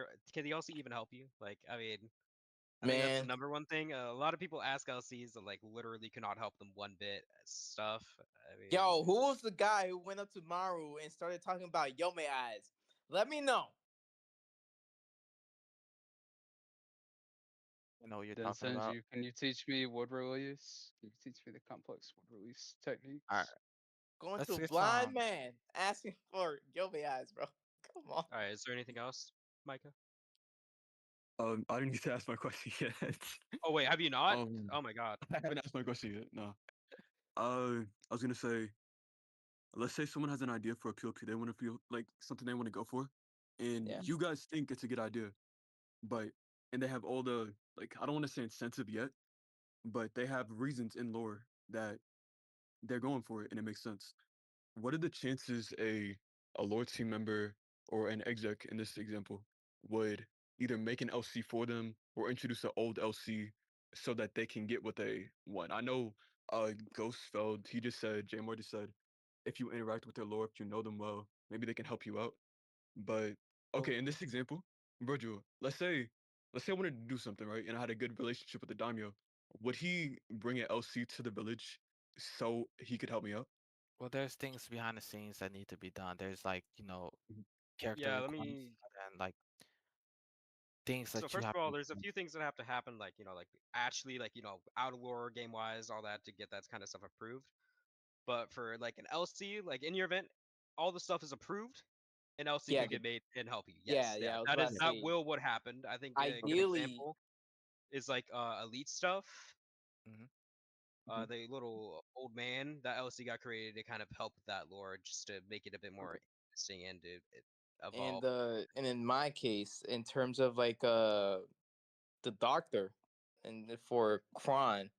the LC even help you? Like, I mean, I think that's the Man, number one thing. A lot of people ask LCs that like literally cannot help them one bit. Stuff. I mean, yo, who was the guy who went up to Maru and started talking about Yome eyes? Let me know. You know what you're Then talking about. Senju, can you teach me wood release? Can you teach me the complex wood release All right, techniques? Going to let's a get blind some. man asking for Yome eyes, bro. Come on. all right. Is there anything else, Micah? I didn't get to ask my question yet. Oh wait, have you not? um, Oh my god. I haven't asked my question yet. No. I was gonna say, let's say someone has an idea for a PLP they want to feel like something they want to go for, and Yeah. you guys think it's a good idea, but and they have all the like I don't want to say incentive yet, but they have reasons in lore that they're going for it and it makes sense. What are the chances a lore team member or an exec in this example would either make an LC for them or introduce an old LC so that they can get what they want? I know Ghostfeld, he just said, Jay Moore just said, if you interact with their lore, if you know them well, maybe they can help you out. But Oh, okay, in this example, Virgil, let's say I wanted to do something, right? And I had a good relationship with the daimyo. Would he bring an LC to the village so he could help me out? Well, there's things behind the scenes that need to be done. There's like, Mhm. character Yeah. Let requests me. and like things So that you first have of all, to there's a do. few things that have to happen, like like actually, like out of lore, game wise, all that to get that kind of stuff approved. But for like an LC, like in your event, all the stuff is approved. An LC yeah, could get made and help you. yeah, Yes, yeah, yeah. I was that about is to Yeah. that say, will what happened. I think a good ideally, example is like elite stuff. Hmm. Mhm. The little old man that LC got created to kind of help with that lore, just to make it a bit more Okay. interesting and to and evolve. and in my case, in terms of like the doctor, and for Kron,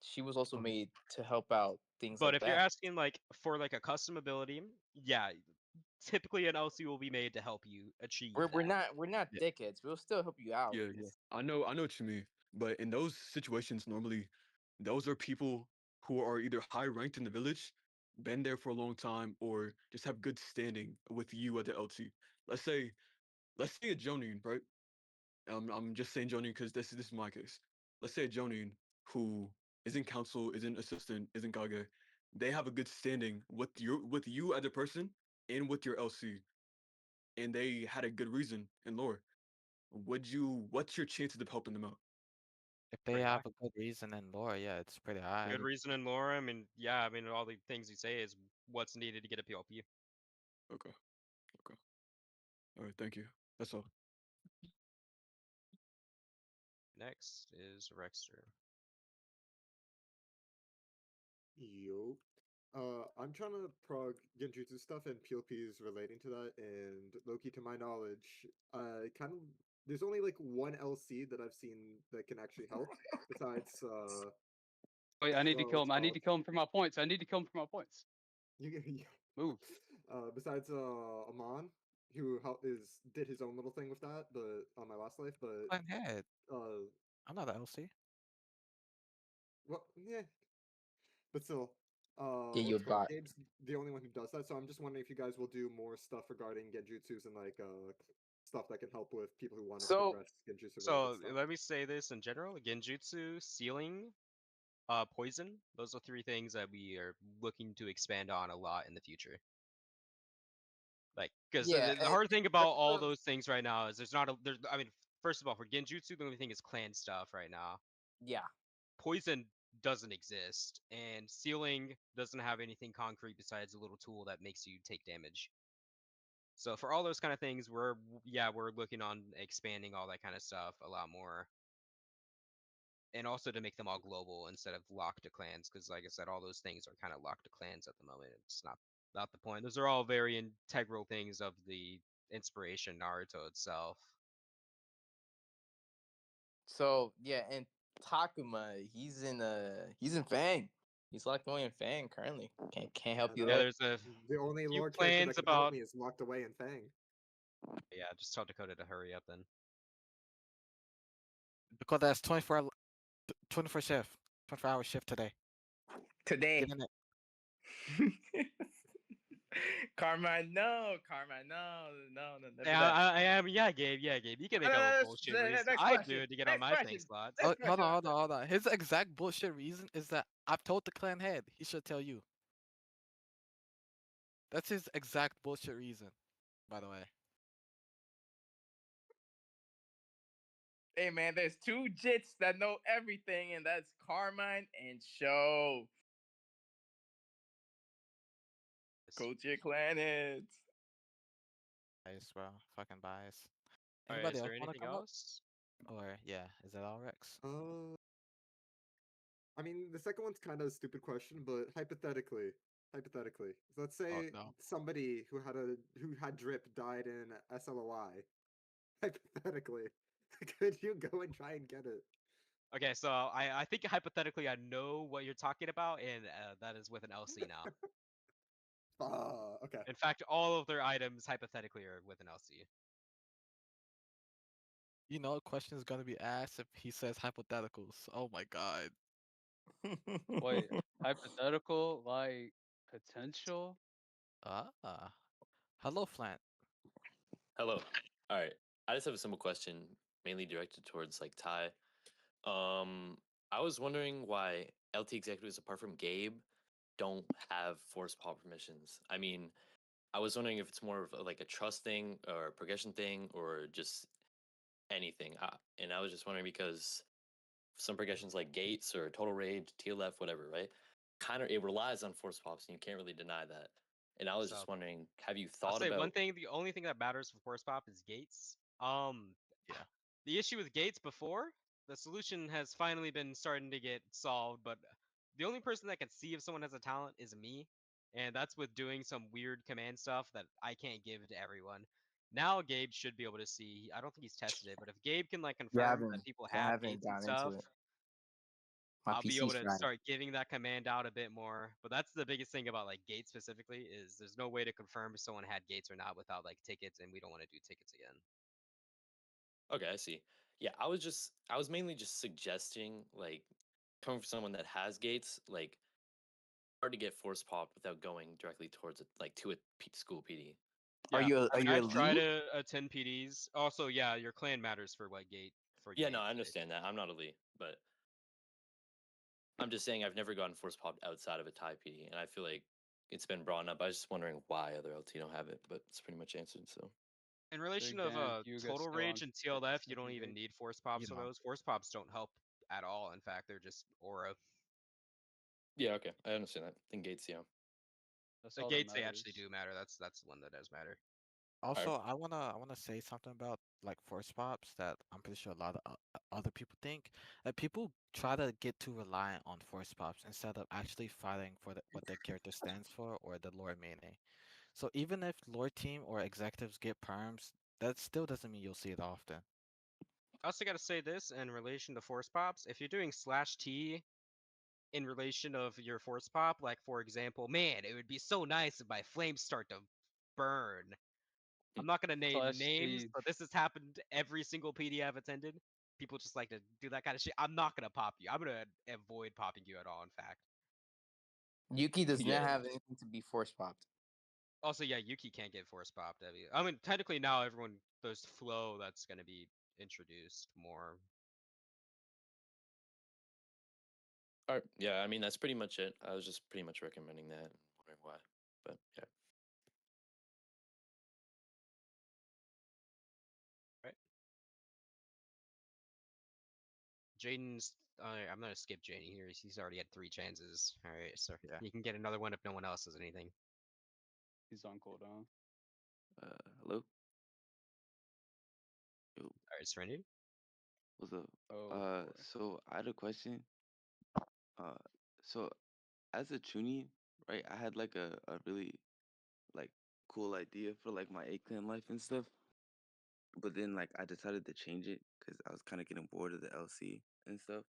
she was also Um, made to help out things But like if you're that. asking like for like a custom ability, yeah, typically an LC will be made to help you achieve We're that. not Yeah, dickheads. We'll still help you out. yeah, yeah. I know what you mean. But in those situations, normally, those are people who are either high ranked in the village, been there for a long time, or just have good standing with you at the LT. Let's say, let's say a Jonin, right? I'm just saying Jonin because this is my case. Let's say a Jonin who isn't council, isn't assistant, isn't Kage. They have a good standing with you as a person and with your LC, and they had a good reason in lore. What's your chances of helping them out? If they Pretty high. have a good reason and lore, yeah, it's pretty Good high. reason in lore. I mean, yeah, I mean all the things you say is what's needed to get a PLP. Okay, okay. All right, thank you. That's all. Next is Rexter. Yo. I'm trying to prog Genjutsu stuff and PLPs relating to that, and Loki, to my knowledge, kind of there's only like one LC that I've seen that can actually help, besides Wait, I need to kill what's him. I need called to kill him for my points. I need to kill him for my points. you Move. besides Amon, who did his own little thing with that, but on my last life, but Plan head. uh, I'm not an LC. well, yeah, but still, Yeah, you're what's a it called? bot. Gabe's the only one who does that, so I'm just wondering if you guys will do more stuff regarding genjutsus and like stuff that can help with people who want to So progress genjutsu related So stuff. let me say this in general: Genjutsu, sealing, poison. Those are three things that we are looking to expand on a lot in the future. Like, because yeah, the hard thing that's about all the those things right now is there's not a there's. I mean, first of all, for Genjutsu, the only thing is clan stuff right now. yeah. Poison doesn't exist, and sealing doesn't have anything concrete besides a little tool that makes you take damage. So for all those kind of things, we're looking on expanding all that kind of stuff a lot more, and also to make them all global instead of locked to clans. Because like I said, all those things are kind of locked to clans at the moment. It's not the point. Those are all very integral things of the inspiration Naruto itself. So yeah, and Takuma, he's in Fang. He's locked away in Fang currently. Can't help And you Yeah, there. there's a the only few lore character that plans can help about. me is locked away in Fang. Yeah, just tell Dakota to hurry up then. Because that's 24 shift, 24-hour shift today. Today. Get in it. Carmine, no, Carmine, no, never Yeah, that. I am. Yeah, Gabe. Yeah, Gabe. You can make up a bullshit reason. Next I do question. it to get on Next my thing question. slots. Oh, Next question. hold on. His exact bullshit reason is that I've told the clan head. He should tell you. That's his exact bullshit reason, by the way. Hey man, there's two jits that know everything, and that's Carmine and Show. Coach your planets. Bias, bro. Fucking bias. All right, Anybody is else there want to anything come up? else? Or yeah, is that all, Rex? I mean, the second one's kind of a stupid question, but hypothetically, let's Oh say no. somebody who had drip died in SLOI. Hypothetically, could you go and try and get it? Okay, so I think hypothetically I know what you're talking about, and that is with an LC now. Okay. In fact, all of their items hypothetically are with an LC. You know, a question is gonna be asked if he says hypotheticals. Oh my god. Wait, hypothetical, like potential? Ah. Hello, Flant. Hello. All right. I just have a simple question, mainly directed towards like Ty. Um, I was wondering why LT executives, apart from Gabe, don't have force pop permissions. I mean, I was wondering if it's more of like a trust thing or a progression thing or just anything. And I was just wondering because some progressions like Gates or Total Rage, TLF, whatever, right? Kind of it relies on force pops, and you can't really deny that. And I was So just wondering, have you I'll thought say one about? thing: the only thing that matters for force pop is gates. Yeah. The issue with gates before, the solution has finally been starting to get solved, but the only person that can see if someone has a talent is me, and that's with doing some weird command stuff that I can't give to everyone. Now Gabe should be able to see. I don't think he's tested it, but if Gabe can like Yeah, confirm that people I have haven't gates and gotten into stuff, it. My I'll be able PC's to fried. start giving that command out a bit more. But that's the biggest thing about like gates specifically is there's no way to confirm if someone had gates or not without like tickets, and we don't want to do tickets again. Okay, I see. Yeah, I was mainly just suggesting like coming from someone that has gates, like hard to get force popped without going directly towards it, like to a school PD. Yeah, I Are mean, you I try elite? to attend PDs. Also, yeah, your clan matters for what gate for Yeah, no, gate. I understand that. I'm not elite, but I'm just saying I've never gotten force popped outside of a tie PD, and I feel like it's been brought up. I was just wondering why other LT don't have it, but it's pretty much answered. So In relation Big of Dan, you guys total still rage on and TLF, you don't even SMPD? need force You pops for know, those. Force pops don't help at all. In fact, they're just aura. yeah, okay, I understand that. Then gates, yeah. That's The all that gates they actually matters. do matter. That's the one that does matter. All right. also, I wanna say something about like force pops that I'm pretty sure a lot of other people think. That people try to get too reliant on force pops instead of actually fighting for what their character stands for or the lore meaning. So even if lore team or executives get perms, that still doesn't mean you'll see it often. I also got to say this in relation to force pops. If you're doing slash T in relation of your force pop, like for example, man, it would be so nice if my flames start to burn. I'm not gonna name Slash names, T. but this has happened every single PD I've attended. People just like to do that kind of shit. I'm not gonna pop you. I'm gonna avoid popping you at all. In fact. Yuki does not Yeah. have anything to be force popped. Also, yeah, Yuki can't get force popped. I mean, technically now everyone there's flow that's gonna be introduced more. All right. Yeah, I mean that's pretty much it. I was just pretty much recommending that and wondering why. But yeah. Right? Jaden's. I'm gonna skip Jaden here. He's already had 3 chances. All right, so Yeah. you can get another one if no one else says anything. He's on cooldown. Hello? Yo, All right, Serenity. what's up? Oh boy. So I had a question. Uh, so as a Chuny, right, I had like a really like cool idea for like my A clan life and stuff. But then like I decided to change it because I was kind of getting bored of the LC and stuff.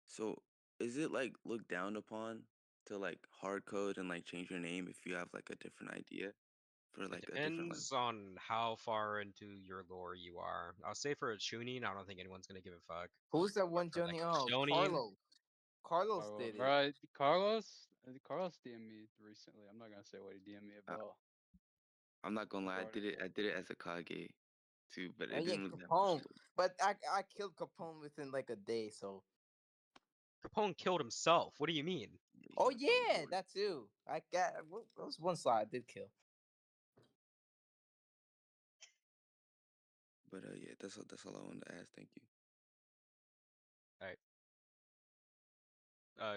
So is it like looked down upon to like hard code and like change your name if you have like a different idea for It like a different like depends on how far into your lore you are. I'll say for a Chunin, I don't think anyone's gonna give a fuck. Who's that But one for like Johnny? a Oh, Shonin, Carlos. Carlos Carlos, did it. right? Carlos DM'd me recently. I'm not gonna say what he DM'd me I, about I'm not gonna lie, regarding I that. did it as a Kage too, but Oh it yeah, didn't really have much Capone. to it. But I killed Capone within like a day. So. Capone killed himself. What do you mean? Yeah, he Oh got so yeah, bored. that too. I got. That was one side I did kill. But yeah, that's all I wanted to ask. Thank you. All right.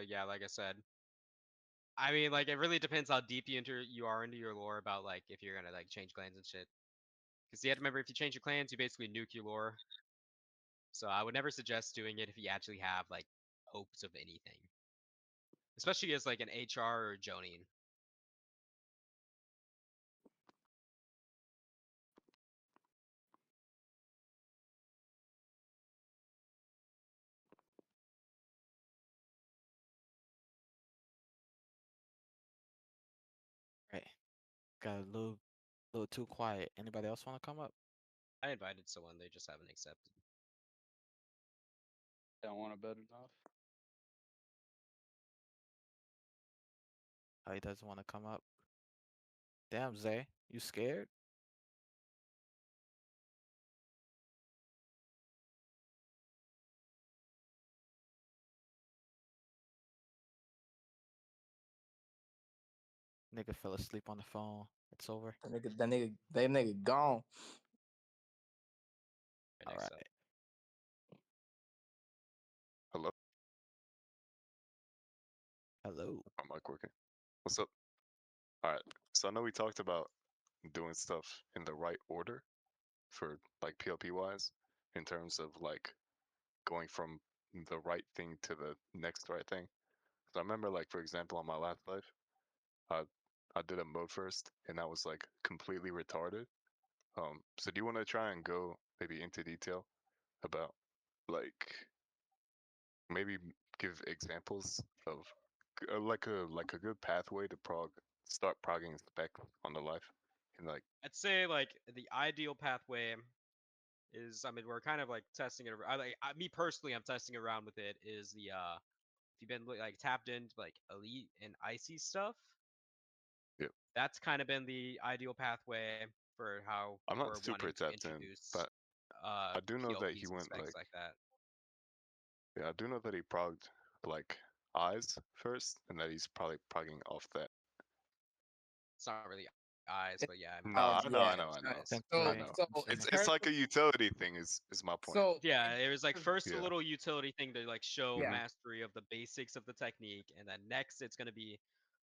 Yeah, like I said, I mean, like it really depends how deep you are into your lore about like if you're gonna like change clans and shit. Because you have to remember, if you change your clans, you basically nuke your lore. So I would never suggest doing it if you actually have like hopes of anything, especially as like an HR or Jonin. Right. Got a little too quiet. Anybody else want to come up? I invited someone, they just haven't accepted. Don't want to bet enough. Oh, he doesn't want to come up. Damn, Zay, you scared? Nigga fell asleep on the phone. It's over. That nigga gone. Right, All next right. up. Hello? Hello. I'm mic working. What's up? All right. So I know we talked about doing stuff in the right order for like PLP wise, in terms of like going from the right thing to the next right thing. So I remember like for example on my last life, I I did a mode first and that was like completely retarded. So do you want to try and go maybe into detail about like maybe give examples of like a good pathway to start progging spec on the life, and like I'd say like the ideal pathway is, I mean, we're kind of like testing it. Me personally, I'm testing around with it. Is the if you've been like tapped into like elite and icy stuff, yeah, that's kind of been the ideal pathway for how I'm we're not wanting super to tapped in, introduce but I do know that he PLPs and went specs like like that. yeah, I do know that he progged like eyes first, and that he's probably progging off that. It's not really eyes, but yeah, I mean, Nah, I know, Yeah. I know, I know, eyes. I So, know. so in It's terms like of, a utility thing. Is my point. so Yeah, it in was like terms of, first a Yeah, little utility thing to like show yeah. mastery of the basics of the technique, and then next it's gonna be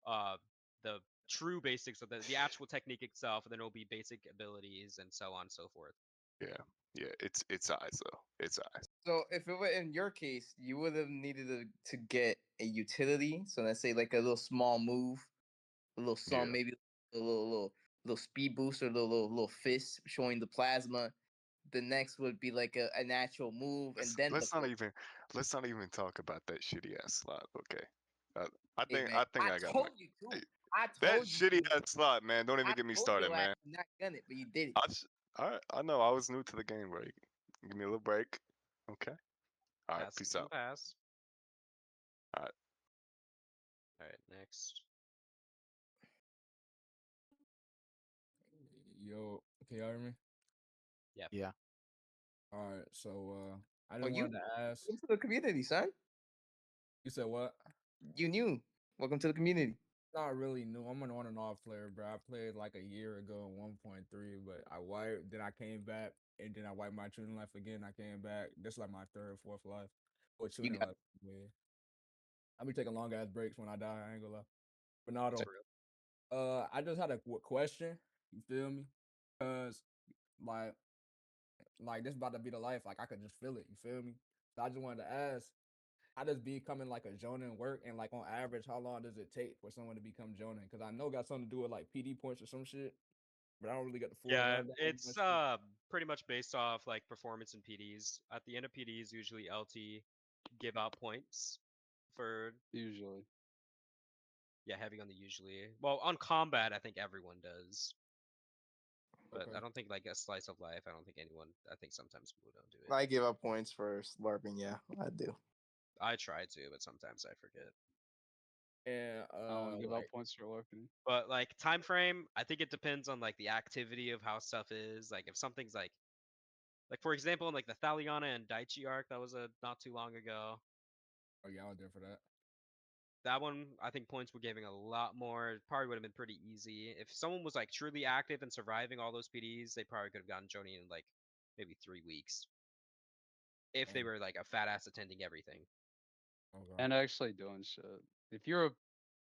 uh the true basics of the actual technique itself, and then it'll be basic abilities and so on and so forth. yeah, yeah. It's eyes though. It's eyes. So if it were in your case, you would have needed to get a utility. So let's say like a little small move, a little Yeah. some, maybe a little speed boost or a little fist showing the plasma. The next would be like an actual move, and Let's then the let's not quick. even let's not even talk about that shitty ass slot. Okay. Uh, I Hey think man, I think I I got my told you to. I that told you shitty to. ass slot, man. Don't even I get me told started, your ass man. to not gun it, but you did it. I know I was new to the game, bro. Give me a little break. Okay. All right. Passes Peace and out. pass. All right. All right, next. Yo, can y'all hear me? Yep. Yeah. All right, so I Oh, just you wanted to ask. welcome to the community, son. You said what? You knew. Welcome to the community. Not really new. I'm an on and off player, bro. I played like a year ago in 1.3, but I wiped. Then I came back, and then I wiped my tuning life again. I came back. This is like my third, fourth life, or You tuning got life. Yeah. I be taking long ass breaks when I die. I ain't gonna lie. But not That's though. real. I just had a question. You feel me? Cause like this about to be the life. Like I could just feel it. You feel me? So I just wanted to ask, how does becoming like a Jonin work? And like on average, how long does it take for someone to become Jonin? Because I know it got something to do with like PD points or some shit, but I don't really get the full Yeah, rundown on it's that shit. pretty much based off like performance and PDs. At the end of PDs, usually LT give out points for, Usually. yeah, heavy on the usually. Well, on combat, I think everyone does, but Okay. I don't think like a slice of life. I don't think anyone. I think sometimes people don't do it. I give up points for LARPing. Yeah, I do. I try to, but sometimes I forget. And I don't want to give out like points for LARPing. But like time frame, I think it depends on like the activity of how stuff is. Like if something's like for example, in like the Thaliana and Daichi arc that was a not too long ago. oh yeah, I was there for that. That one, I think points were giving a lot more. It probably would have been pretty easy. If someone was like truly active and surviving all those PDs, they probably could have gotten Joni in like maybe 3 weeks. If they Oh, were like a fat ass attending everything. okay. And actually doing shit. If you're a,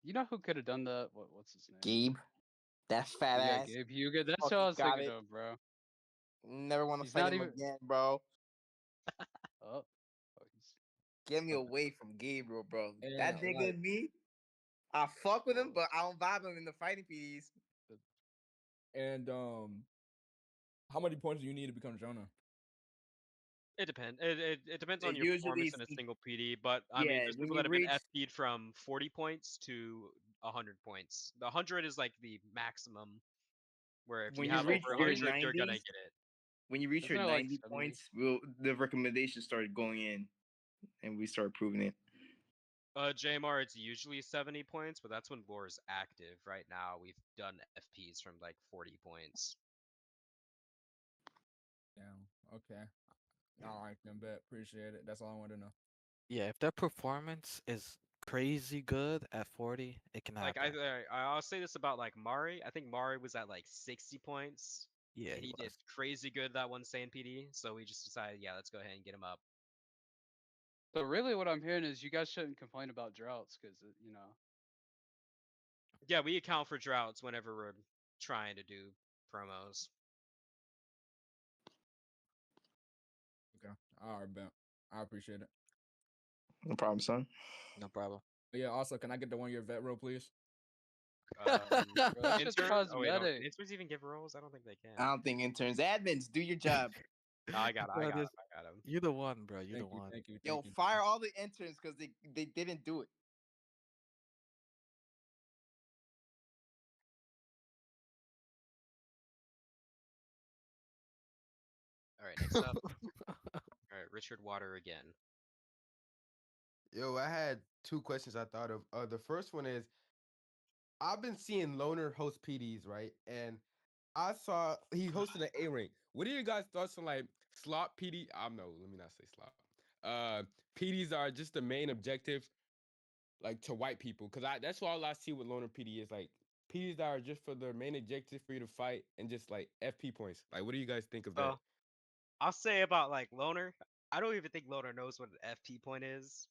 you know who could have done that? What's his name? Gabe, that fat Yeah, ass, Gabe Hugo. That's what I fucking was got thinking it. of, bro. Never want to He's fight not him even. again, bro. Oh, he's Get me stepping away from Gabriel, bro. And That nigga like and me, I fuck with him, oh, but I don't vibe him in the fighting PDs. and how many points do you need to become Jonah? It depends. It depends on It your usually, performance in a single PD, but I mean, yeah, there's when people that you have been reach FP'd from 40 points to 100 points. The 100 is like the maximum, where if you when you have reach over isn't it your like 100, you're gonna 90s, get it. when you reach isn't your it like 90 70? points, the recommendations started going in, and we started proving it. JMR, it's usually 70 points, but that's when Lore is active. Right now, we've done FPs from like 40 points. Damn. Okay. All right, then bet. Appreciate it. That's all I wanted to know. Yeah, if their performance is crazy good at 40, it can Like happen. I'll say this about like Mari. I think Mari was at like 60 points, Yeah, and he he did was. crazy good that one Saiyan PD. So we just decided, yeah, let's go ahead and get him up. So really, what I'm hearing is you guys shouldn't complain about droughts because you know. Yeah, we account for droughts whenever we're trying to do promos. Okay. All right, bet. I appreciate it. No problem, son. No problem. But yeah. Also, can I get the 1 year vet row, please? Bro, that shit's Intern? Oh wait, no. Can cosmetic. interns even give roles? I don't think they I can. don't think interns, admins, do your job. I got him. I Bro, got him. this, I got him. you the one, bro. You the Thank you, one. thank you, Yo, thank you. fire all the interns because they didn't do it. All right, next up. All right, Richard Water again. Yo, I had two questions I thought of. The first one is I've been seeing Loner host PDs, right? And I saw he hosted an A ring. What are your guys' thoughts on like slot PD? No, let me not say slot. PDs are just the main objective, like to white people, because I that's all I see with Loner PD is like PDs that are just for their main objective for you to fight and just like FP points. Like, what do you guys think of that? Well, I'll say about like Loner. I don't even think Loner knows what an FP point is.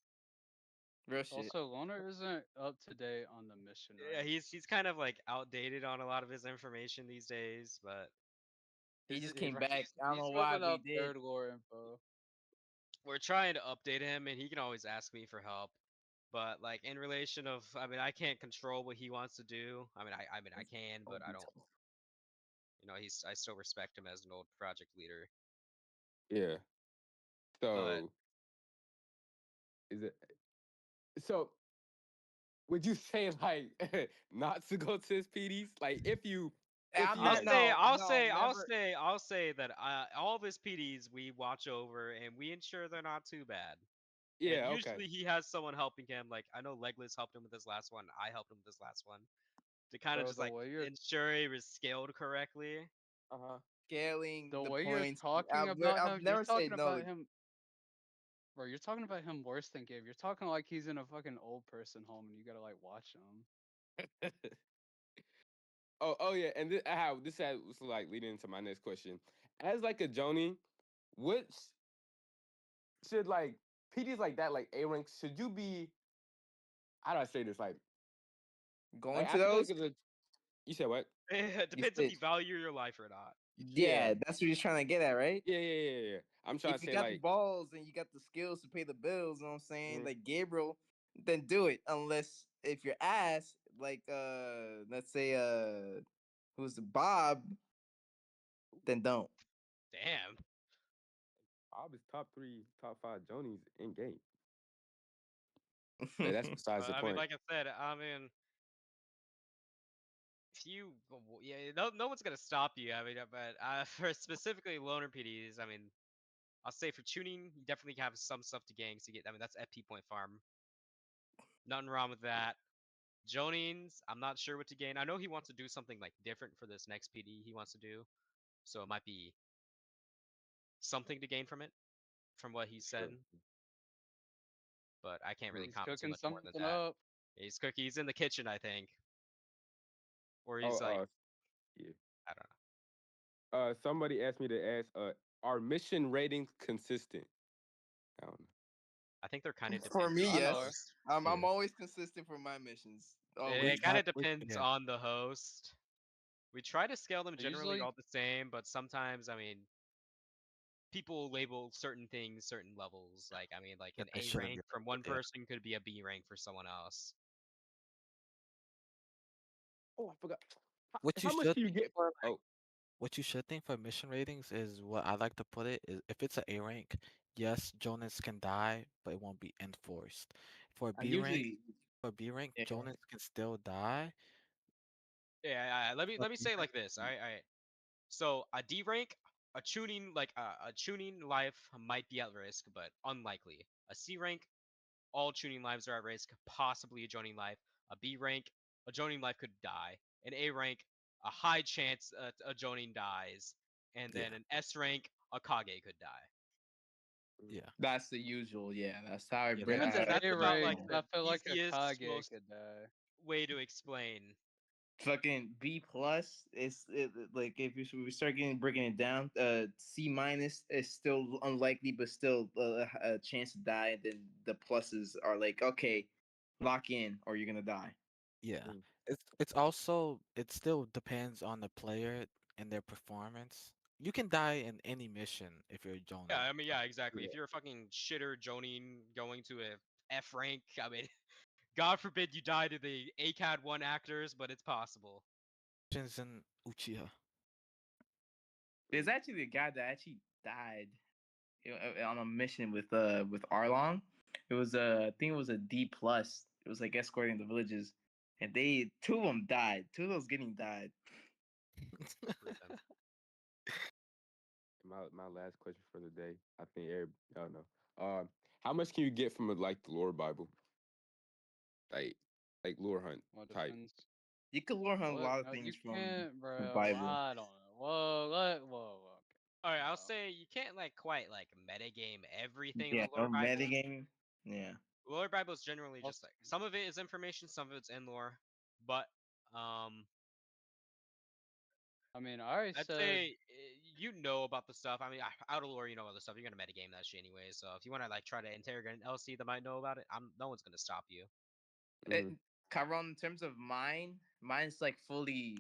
Real shit. Also, Loner isn't up to date on the mission, Yeah, right? he's kind of like outdated on a lot of his information these days, but He just came Right, back. I don't know he's why, whipping but he out did. third lore info. we're trying to update him, and he can always ask me for help. But like in relation of, I mean, I can't control what he wants to do. I mean, I can, but I don't. You know, I still respect him as an old project leader. Yeah. But So is it so would you say like not to go to his PDs? Like if I'm you I'll not. had say, No, I'll no, say, I'll never. say, I'll say that all of his PDs we watch over and we ensure they're not too bad. And yeah, okay. usually he has someone helping him. Like I know Legless helped him with his last one. I helped him with his last one to kind of Bro, just like ensure he was scaled correctly. Uh-huh. Scaling the the way you're points. talking about I'll him, you're never say talking no. about him. Bro, you're talking about him worse than Gabe. You're talking like he's in a fucking old person home and you gotta like watch him. Oh yeah, and this was like leading into my next question. As like a Joni, what should like PDs like that, like A rank, should you be? How do I say this? Going I to feel those. like as a you said what? It You depends if said, you value your life or not. yeah, that's what you're trying to get at, right? Yeah. I'm trying If to you say got the like, balls and you got the skills to pay the bills, you know what I'm saying? mhm. Like Gabriel, then do it. Unless if you're ass, like let's say who's the Bob, then don't. Damn. Bob is top 3, top 5 Jonies in game. But that's besides the I mean, point. like I said, I mean, if you, yeah, no one's gonna stop you. I mean, but for specifically loner PDs, I mean, I'll say for tuning, you definitely have some stuff to gangs to get. I mean, that's FP point farm. Nothing wrong with that. Jonines, I'm not sure what to gain. I know he wants to do something like different for this next PD he wants to do, so it might be something to gain from it, from what he said. Sure. But I can't really Mm. He's comment too cooking much more than something that. up. He's cooking. He's in the kitchen, I think, or Oh, he's like, yeah. I don't know. Somebody asked me to ask, are mission ratings consistent? I don't know. I think they're kind of For me, dependent on Mine the are. host. yes. I'm Yeah. I'm always consistent for my missions. It Always. kind of Which depends yeah. on the host. We try to scale them I generally usually all the same, but sometimes, I mean, people label certain things certain levels. Like, I mean, like That an they A shouldn't be rank from one yeah. person could be a B rank for someone else. Oh, I forgot. How, What you how much should do you get for? Oh, what you should think for mission ratings is what I like to put it is if it's an A rank, yes, Jonas can die, but it won't be enforced. For I B rank, usually yeah. Jonas can still die, Yeah, let me but say it like this. All right. So a D rank, a tuning like a tuning life might be at risk, but unlikely. A C rank, all tuning lives are at risk, possibly a joining life. A B rank, a joining life could die. An A rank, a high chance a joining dies. And yeah, then an S rank, a Kage could die. yeah, That's the usual. Yeah, that's how I yeah. bring. even That's the that's A about rank, like Yeah. the I feel like a easiest, Kage most could die. way to explain. Fucking B plus like if we start getting breaking it down, C minus is still unlikely, but still a chance to die. And then the pluses are like, okay, lock in or you're gonna die. Yeah. mm, It's also it still depends on the player and their performance. You can die in any mission if you're Yeah, Jonin. I mean, yeah, exactly. yeah. If you're a fucking shitter joining going to a F rank, I mean, God forbid you die to the ACAD 1 actors, but it's possible. Missions in Uchiha. There's actually a guy that actually died on a mission with Arlong. It was I think it was a D plus. It was like escorting the villages, and they two of them died. Two of those getting died. My last question for the day. I think y'all know. How much can you get from like the lore Bible? Like like lore hunt What type. depends. You could learn a What? lot of You things from can't, the bro. Bible. I don't know. Whoa, what? Whoa, okay. All right, I'll No. say you can't like quite like metagame everything in Yeah, the lore no Bible. metagaming. Yeah. Lore Bible is generally just Also, like some of it is information, some of it's in lore, but I mean, I already I'd said. say you know about the stuff. I mean, out of lore, you know about the stuff. You're gonna metagame that shit anyway. So if you want to like try to interrogate an LC that might know about it, no one's gonna stop you. Mm-hmm. Chiron, in terms of mine's like fully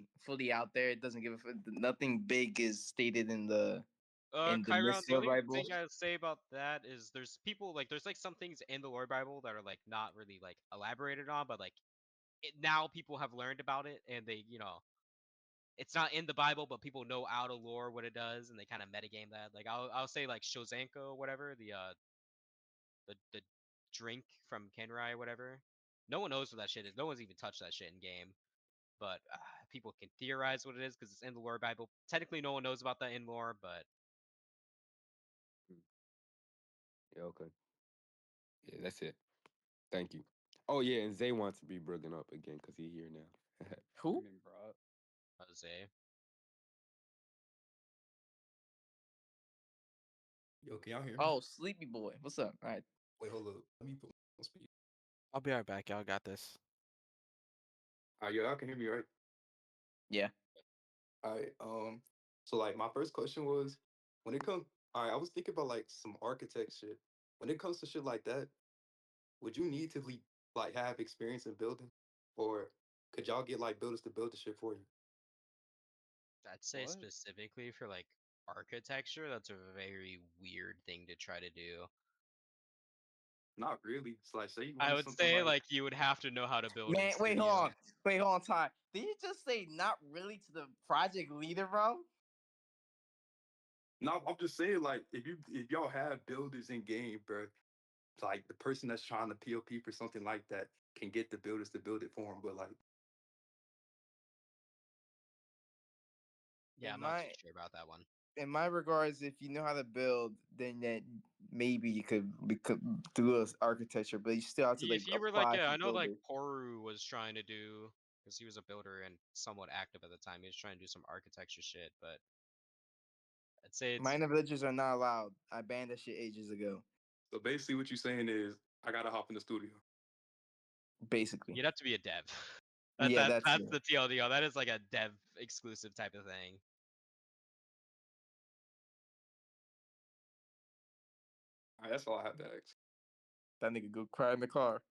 out there. It doesn't give nothing big is stated in the Chiron, the Mystical only Bible. thing I'd say about that is there's people like there's like some things in the lore Bible that are like not really like elaborated on, but like now people have learned about it and they it's not in the Bible, but people know out of lore what it does and they kind of metagame that. Like I'll say like Shozanko or whatever the drink from Kenrai or whatever. No one knows what that shit is. No one's even touched that shit in game, but people can theorize what it is because it's in the lore Bible. Technically, no one knows about that in lore, but Yeah, okay. Yeah, that's it. Thank you. Oh yeah, and Zay wants to be bringing up again because he's here now. I Who? mean, bro. Jose. Yo, can y'all hear me? Oh, Sleepy Boy. What's up? All right. Wait, hold up. Let me put on speed. I'll be right back. Y'all got this. Y'all can hear me, right? Yeah. All right. So like my first question was, when it comes, all right, I was thinking about like some architect shit. When it comes to shit like that, would you need to like have experience in building, or could y'all get like builders to build the shit for you? I'd say What? specifically for like architecture, that's a very weird thing to try to do. Not really. It's like say you I wanted would something say like like you would have to know how to build in Man, studio. wait, hold on, Ty. Did you just say not really to the project leader, bro? no, I'm just saying like if y'all have builders in game, bro, like the person that's trying to POP for something like that can get the builders to build it for them, but like Yeah, In I'm not too my sure about that one. in my regards, if you know how to build, then that maybe you could do architecture, but you still have to like If you were like, apply yeah, for I know like builder. Poru was trying to do, because he was a builder and somewhat active at the time. He was trying to do some architecture shit, but I'd say it's Minor villages are not allowed. I banned that shit ages ago. so basically what you're saying is I gotta hop in the studio. Basically, you'd have to be a dev. That's yeah, that's that's that's true. the TLDR. That is like a dev exclusive type of thing. All right, that's all I have to ask. That nigga go cry in the car.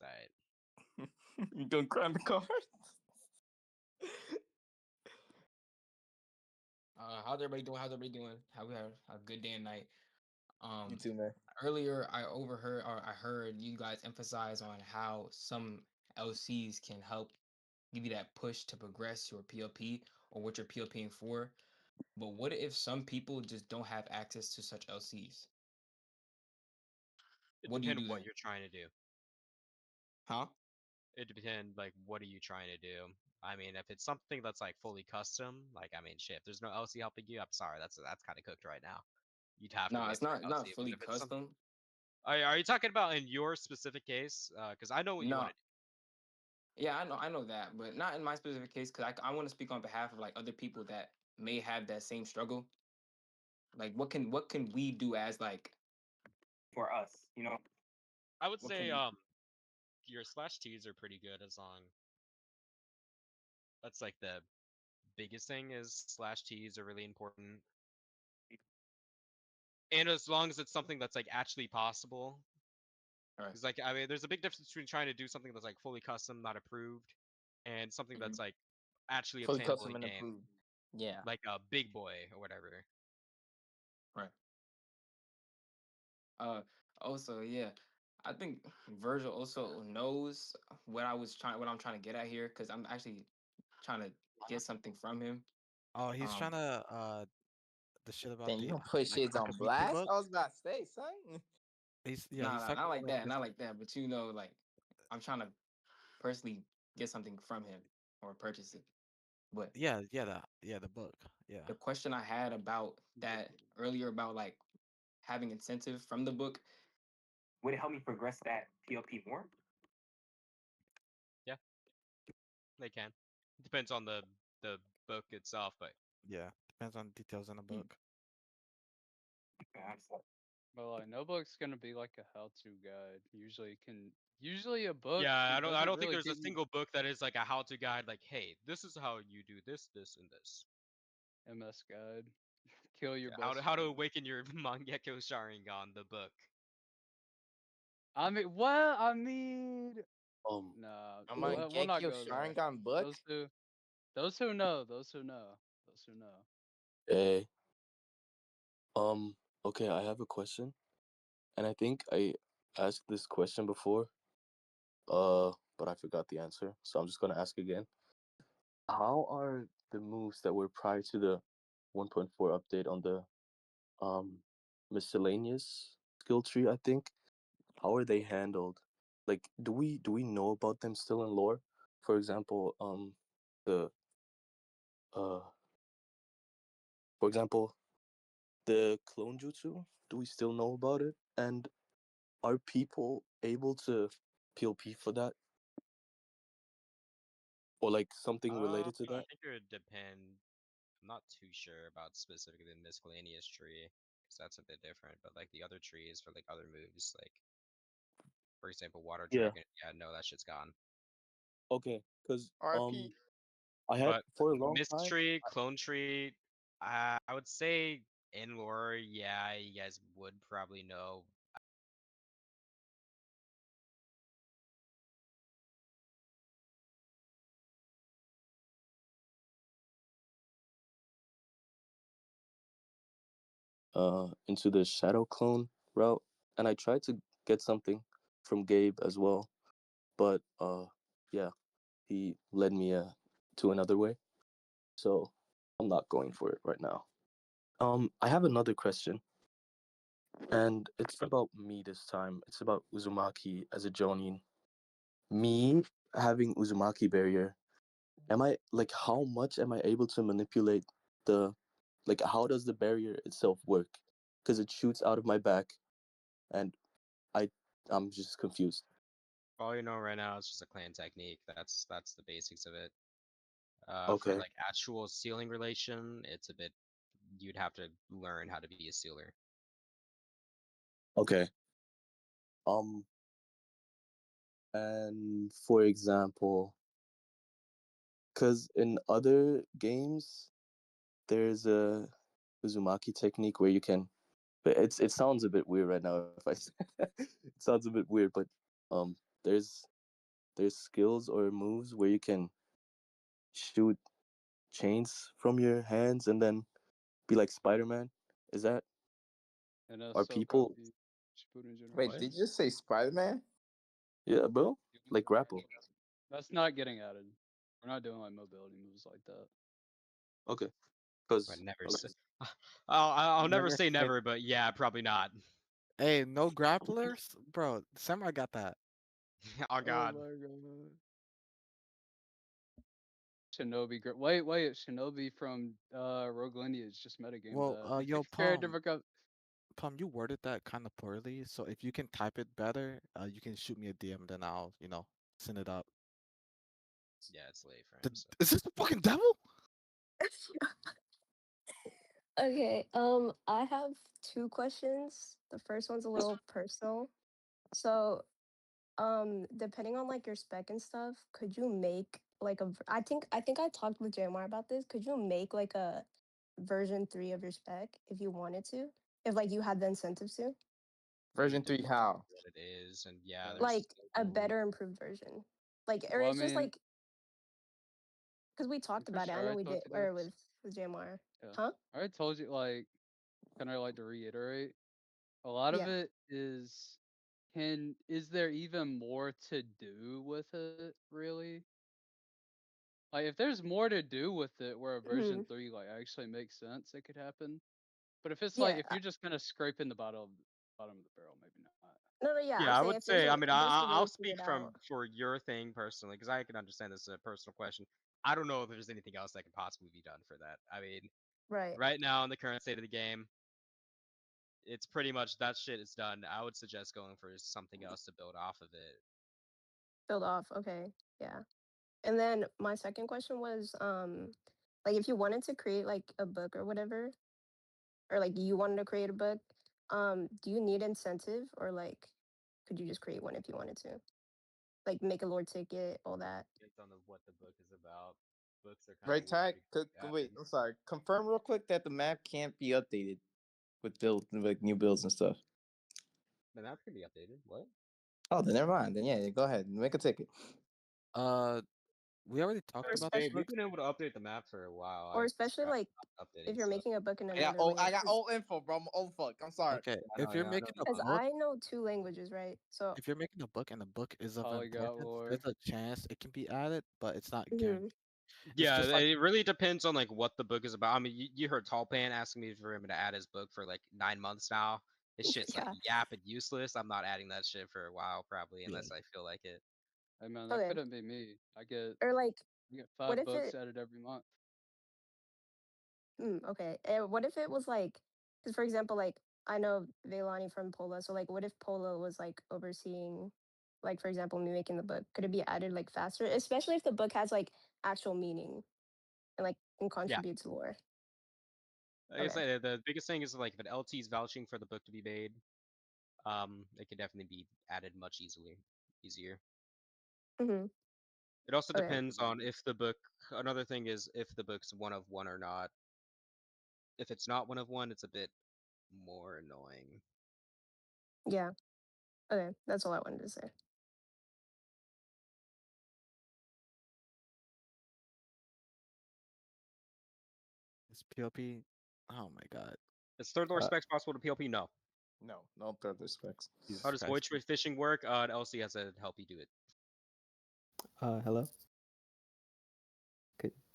Right. You gonna cry in the car? How's everybody doing? How's everybody doing? How we have a good day and night. You Um, too, man. Earlier I overheard or I heard you guys emphasize on how some LCs can help give you that push to progress your PLP or what you're PLPing for. But what if some people just don't have access to such LCs? It What do you depends do on what then? you're trying to do. Huh? It depends like what are you trying to do. I mean, if it's something that's like fully custom, like I mean, shit, if there's no LC helping you, I'm sorry, that's kind of cooked right now. You'd have to No, wait it's for not an it's not LC. But fully if it's some, custom. are you talking about in your specific case? Because I know what you want No. to do. Yeah, I know that, but not in my specific case because I want to speak on behalf of like other people that may have that same struggle. Like what can we do as like for us, you know? I would What can say we your slash T's are pretty good as long. That's like the biggest thing is slash T's are really important. And as long as it's something that's like actually possible. All right. Because like I mean, there's a big difference between trying to do something that's like fully custom, not approved, and something Mm-hmm. that's like actually Fully obtainable custom in and game, approved. Yeah. like a big boy or whatever. Right. Uh, Also, yeah, I think Virgil also knows what I'm trying to get at here, because I'm actually trying to get something from him. Oh, he's trying Um, to the shit about then you the gonna put like shits on Akabiki blast? book. I was about to say, son. He's Nah, talking not about like like that, this. not like that. But you know, like I'm trying to personally get something from him or purchase it. But The book. Yeah. the question I had about that earlier about like having incentive from the book, would it help me progress that PLP more? Yeah, they can. Depends on the book itself, but Yeah. Depends on details in the Hmm. book. Yeah, But like no book's gonna be like a how-to guide. Usually a book yeah, it I doesn't don't think really there's a give you single book that is like a how-to guide. Like, hey, this is how you do this, this, and this. MS guide. Kill your Yeah, best how to friend. awaken your Mangekyo Sharingan, the book. I mean, nah. I'm on We'll not Gekyo go there. Sharingan book. Those who know, those who know, those who know. Hey, okay, I have a question, and I think I asked this question before, but I forgot the answer, so I'm just gonna ask again. How are the moves that were prior to the 1.4 update on the um miscellaneous skill tree, I think? How are they handled? Like, do we know about them still in lore? For example, the uh, for example, the clone jutsu. Do we still know about it? And are people able to PLP for that, or like something related to I that? think it would depend. I'm not too sure about specifically the miscellaneous tree because that's a bit different. But like the other trees for like other moves, like for example, water Yeah. dragon. Yeah, no, that shit's gone. Okay. Because RP. I had But for a long mist time. tree, clone tree, I would say in lore, yeah, you guys would probably know. Into the shadow clone route, and I tried to get something from Gabe as well, but yeah, he led me to another way, so I'm not going for it right now. I have another question, and it's about me this time. It's about Uzumaki as a Jonin. Me having Uzumaki barrier, am I like how much am I able to manipulate the like how does the barrier itself work? Because it shoots out of my back, and I I'm just confused. All you know right now is just a clan technique. That's the basics of it. For Okay. like actual sealing relation, it's a bit. You'd have to learn how to be a sealer. Okay. Um, and for example, because in other games, there's a Uzumaki technique where you can, but it sounds a bit weird right now if I say it sounds a bit weird, but um, there's there's skills or moves where you can shoot chains from your hands and then be like Spider-Man. Is that And a are people? Sokapi Shippuden Wait, generation. did you just say Spider Man? Yeah, bro. Like grapple. That's not getting added. We're not doing like mobility moves like that. Okay. But Because never okay. say. I'll never Never say say. never, but yeah, probably not. Hey, no grapplers, bro. Samurai got that. Oh Oh God. my god. Shinobi. Wait. Shinobi from Rogue Lineage just metagamed Well, that. yo, Very different. Palm, you worded that kind of poorly. So if you can type it better, you can shoot me a DM, then I'll, send it up. Yeah, it's late for him. So. Is this the fucking devil? Okay, I have two questions. The first one's a little personal. So, depending on like your spec and stuff, could you make like I think I talked with JMR about this. Could you make like a version 3 of your spec if you wanted to? If like you had the incentives to? It Version 3 depends on how? what it is, and yeah, Like there's. a better improved version. Like or Well, I it's just mean, like because we I'm talked pretty about it. I sure know I we told did you or this. with JMR. Yeah. Huh? I already told you, like, kind of like to reiterate. A lot of Yeah. it is there even more to do with it, really? Like if there's more to do with it, where a version Mhm. 3 like actually makes sense, it could happen. But if it's like Yeah. if you're just kind of scraping the bottom of the barrel, maybe not. No, no, yeah. I'm Yeah, I saying would if there's say. I a mean, if there's a I'll way to speak get out. for your thing personally because I can understand this is a personal question. I don't know if there's anything else that could possibly be done for that. I mean, Right. right now in the current state of the game, it's pretty much that shit is done. I would suggest going for something else to build off of it. Build off. Okay. Yeah. And then my second question was, like if you wanted to create like a book or whatever, or like you wanted to create a book, do you need incentive or like could you just create one if you wanted to? Like make a lore ticket, all that. Depends on what the book is about. Books are kind of Right, weird. Ty? Wait, I'm sorry. Confirm real quick that the map can't be updated with like new builds and stuff. The map can be updated. What? Oh, then never mind. Then yeah, go ahead and make a ticket. We already talked about this. We've been able to update the map for a while. Or I just especially like stopped if updating you're stuff. making a book in I got another language. old info, bro. I'm old fuck. I'm sorry. Okay, I if know, you're yeah, I know. making a Because book, I know 2 languages, right? So if you're making a book and the book is of Polyglot importance, lore. there's a chance it can be added, but it's not mhm. guaranteed. It's Yeah, just like it really depends on like what the book is about. I mean, you heard Tallpan asking me for him to add his book for like 9 months now. This shit's like Yeah. yap and useless. I'm not adding that shit for a while probably yeah. unless I feel like it. Hey man, that Okay. couldn't be me. Or like I get what 5 if books it added every month. okay. What if it was like because for example, like I know Veilani from Pola, so like what if Pola was like overseeing like for example me making the book? Could it be added like faster? Especially if the book has like actual meaning and like can Yeah. contribute to lore. Like I Okay. said, the biggest thing is like if an LT is vouching for the book to be made, it can definitely be added much easier. Mm-hmm. It also Okay. depends on if the book. Another thing is if the book's one of one or not. If it's not one of one, it's a bit more annoying. Yeah. Okay. That's all I wanted to say. It's PLP. Oh my god. Is third lore Uh, specs possible to PLP? No. no third specs. How Jesus does Christ. void fishing work? LC has to help you do it. Hello.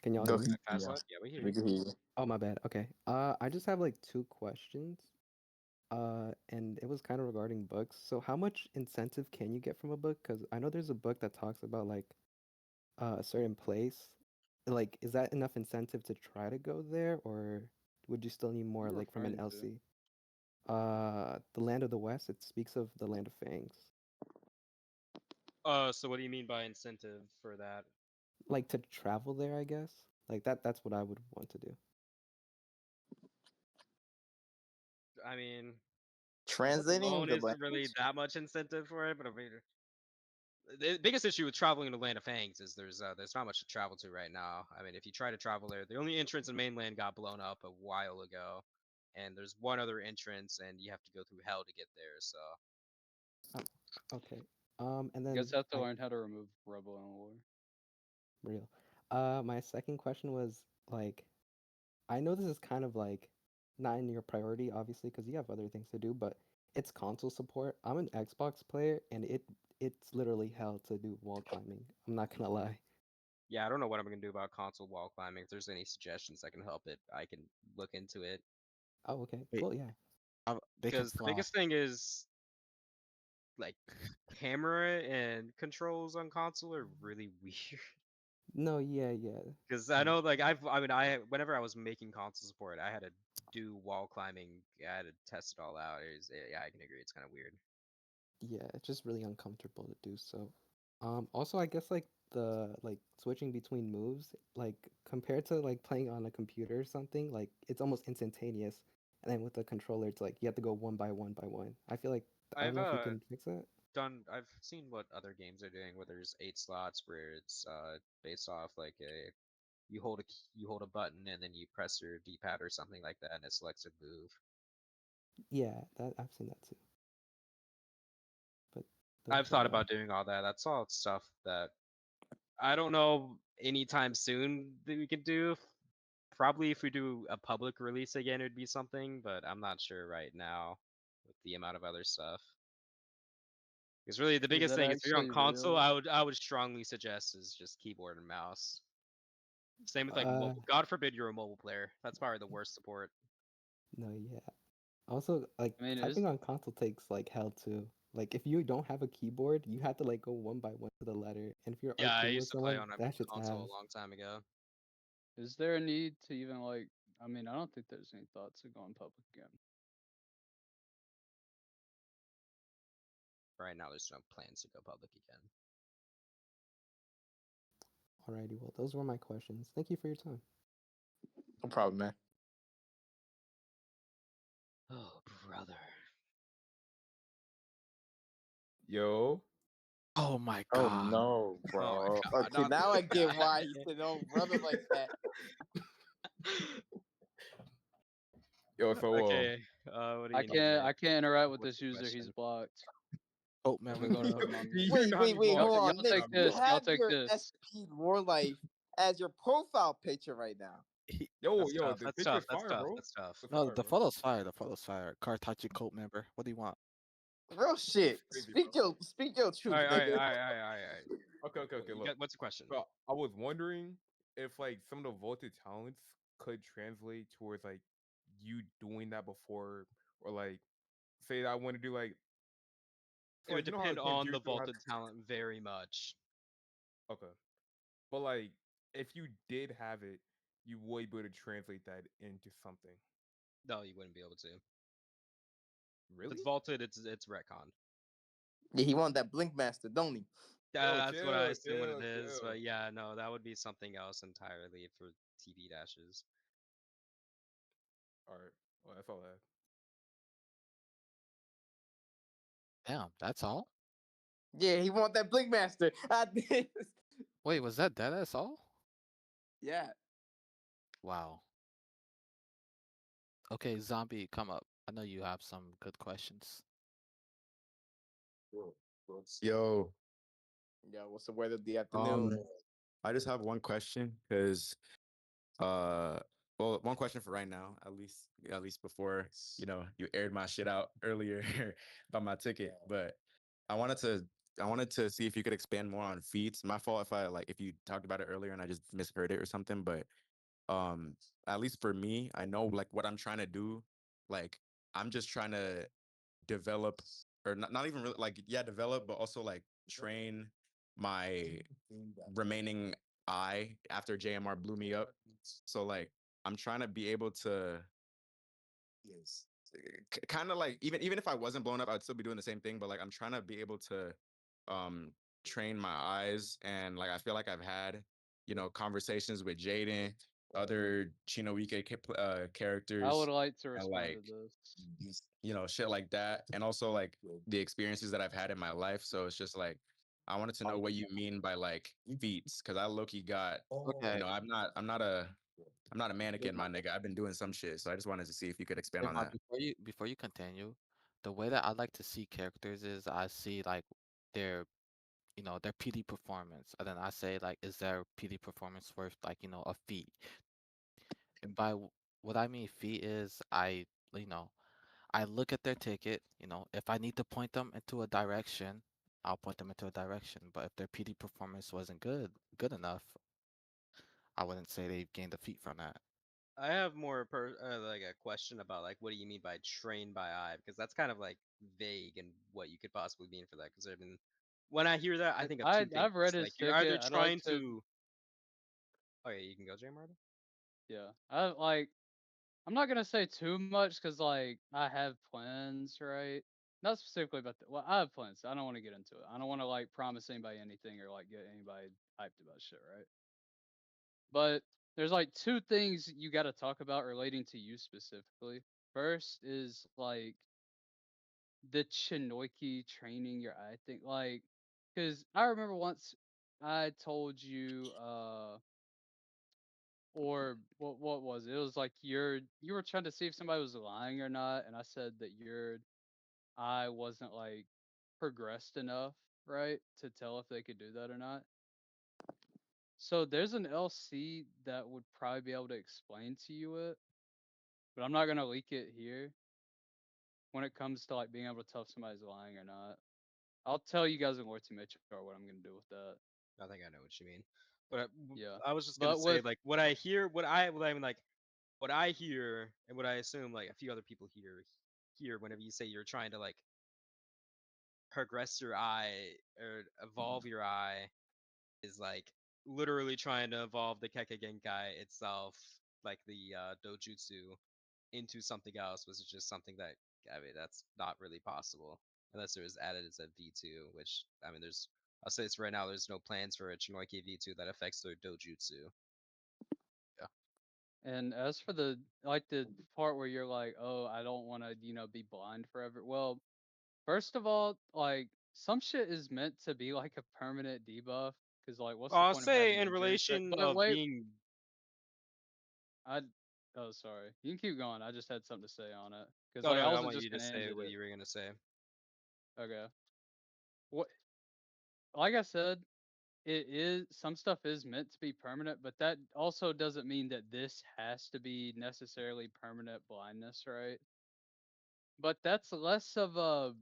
Can y'all Go hear me? ahead. Fast Yeah, left? Yeah, we hear we you. can hear you. Oh, my bad. Okay. I just have like two questions. And it was kind of regarding books. So, how much incentive can you get from a book? Because I know there's a book that talks about like a certain place. Like, is that enough incentive to try to go there, or would you still need What more, are you like from an referring to? LC? The Land of the West. It speaks of the Land of Fangs. So what do you mean by incentive for that? Like to travel there, I guess. Like that's what I would want to do. I mean, book Translating alone the isn't really language. that much incentive for it, but I mean, the biggest issue with traveling to Land of Fangs is there's not much to travel to right now. I mean, if you try to travel there, the only entrance in mainland got blown up a while ago, and there's one other entrance, and you have to go through hell to get there. So Okay. And You then guys have to my learn how to remove rebel and war. real. My second question was like, I know this is kind of like not in your priority, obviously, because you have other things to do, but it's console support. I'm an Xbox player, and it's literally hell to do wall climbing. I'm not gonna lie. yeah, I don't know what I'm gonna do about console wall climbing. If there's any suggestions that can help it, I can look into it. Oh, okay. Wait, Well, yeah. they can Because the fly. biggest thing is like camera and controls on console are really weird. No, yeah. Because I know, like, whenever I was making console support, I had to do wall climbing. I had to test it all out. Yeah, I can agree, it's kind of weird. Yeah, it's just really uncomfortable to do so. Also, I guess like the like switching between moves, like compared to like playing on a computer or something, like it's almost instantaneous. And then with the controller, it's like you have to go one by one by one. I feel like I don't I've know if you can fix that. I've seen what other games are doing, where there's 8 slots where it's based off like a you hold a button and then you press your D-pad or something like that, and it selects a move. Yeah, that I've seen that too. But I've those thought are about doing all that. That's all stuff that I don't know anytime soon that we could do. Probably if we do a public release again, it'd be something, but I'm not sure right now with the amount of other stuff. Because really, the Is biggest that thing is if you're on actually console, real? I would strongly suggest is just keyboard and mouse. Same with like Uh, mobile. God forbid you're a mobile player. That's probably the worst support. no, yeah. Also, like I mean, it is typing on console takes like hell too. Like if you don't have a keyboard, you have to like go one by one to the letter. And if you're Yeah, I arcing with used to play someone, on a that shit's console ass. a long time ago. Is there a need to even like? I mean, I don't think there's any thoughts of going public again. Right now, there's no plans to go public again. Alrighty, well, those were my questions. Thank you for your time. No problem, man. Oh, brother. Yo. Oh my Oh god. no, Oh my bro. god, Okay, not now I this get why guy. he said, "Oh, brother," like that. Yo, if I will. Okay, what do you need, I Jay? can't interact with What's this your user. He's question? blocked. Cult Let member, me go to bro. put him on mute. You're not Wait, even hold Y'all on, take Nick. You this. Y'all have take your this. SP War Life as your profile picture right now. Yo, That's yo, tough. the That's picture's tough. That's fire, tough. bro. That's tough. It's No, fire, the bro. photo's fire. The photo's fire. Cartachi cult member. What do you want? Real shit. It's crazy, bro. Speak your All truth, right, all right, all nigga. right, all right, all right. All right. Okay, okay, What, okay. you Look, got, what's the question? so I was wondering if like some of the vaulted talents could translate towards like you doing that before, or like say I want to do like It so would like you know how depend Ken on the Jutsu has vaulted talent very much. okay, but like if you did have it, you would be able to translate that into something. No, you wouldn't be able to. If Really? it's vaulted, it's retcon. Yeah, he wanted that Blink Master, don't he? Yo, That's what I chill, assume what it chill, is, chill. but yeah, no, that would be something else entirely for TV dashes. All right, well that's all I have. Damn, that's all? Yeah, he want that Blink Master. I did. Wait, was that that's all? Yeah. Wow. Okay, zombie, come up. I know you have some good questions. Yo, Yeah, what's the weather of the afternoon? I just have one question because well, one question for right now, at least before, you aired my shit out earlier about my ticket, but I wanted to I wanted to see if you could expand more on feats. My fault if I like if you talked about it earlier and I just misheard it or something, but um at least for me, I know like what I'm trying to do, like I'm just trying to develop or not even really like yeah develop but also like train my remaining eye after JMR blew me up, so like I'm trying to be able to kind of like even if I wasn't blown up I'd still be doing the same thing, but like I'm trying to be able to um train my eyes, and like I feel like I've had conversations with Jaden, other Chinoike I would characters, like to and respond like to this. shit like that, and also like the experiences that I've had in my life. So it's just like I wanted to know what you mean by like feats, because I low-key got Okay. I'm not a mannequin, my nigga. I've been doing some shit, so I just wanted to see if you could expand on that. Before you continue, the way that I like to see characters is I see like their their PD performance, and then I say like, is their PD performance worth like a feat? And by what I mean feat is you know I look at their ticket. If I need to point them into a direction, I'll point them into a direction. But if their PD performance wasn't good enough, I wouldn't say they gained a feat from that. I have more like a question about like what do you mean by train by eye, because that's kind of like vague and what you could possibly mean for that, because I mean when I hear that I think of two things. I've read his Like you're either ticket. I'd like trying to. to okay, you can go, Jay Martin. Yeah. I'm not gonna say too much because like I have plans, right? Not specifically about the. Well, I have plans. I don't want to get into it. I don't want to like promise anybody anything or like get anybody hyped about shit, right? But there's like two things you got to talk about relating to you specifically. First is like the Chinoiki training your eye thing, like, because I remember once I told you, or what was it? It was like you were trying to see if somebody was lying or not, and I said that your eye wasn't like progressed enough, right, to tell if they could do that or not. So there's an LC that would probably be able to explain to you it, but I'm not gonna leak it here. When it comes to like being able to tell if somebody's lying or not, I'll tell you guys in more Team HR what I'm gonna do with that. I think I know what you mean. Yeah, I was just gonna but say, with like, what I hear, what I mean, like, what I hear, and what I assume, like, a few other people hear whenever you say you're trying to like progress your eye or evolve your eye, is like literally trying to evolve the Kekkei Genkai itself, like the dojutsu, into something else, which is just something that, I mean, that's not really possible unless it was added as a V2, which, I mean, I'll say this right now, there's no plans for a Chinoiki V2 that affects their dojutsu. yeah. And as for the part where you're like, oh, I don't want to, be blind forever. Well, first of all, like some shit is meant to be like a permanent debuff. Cause like, what's the I'll point of say having in injury? relation But of wait, being I. Oh, sorry. You can keep going. I just had something to say on it. Cause oh like no, I I wasn't want you just to gonna end say it. what you were gonna say. Okay. What? Like I said, it is some stuff is meant to be permanent, but that also doesn't mean that this has to be necessarily permanent blindness, right? But that's less of a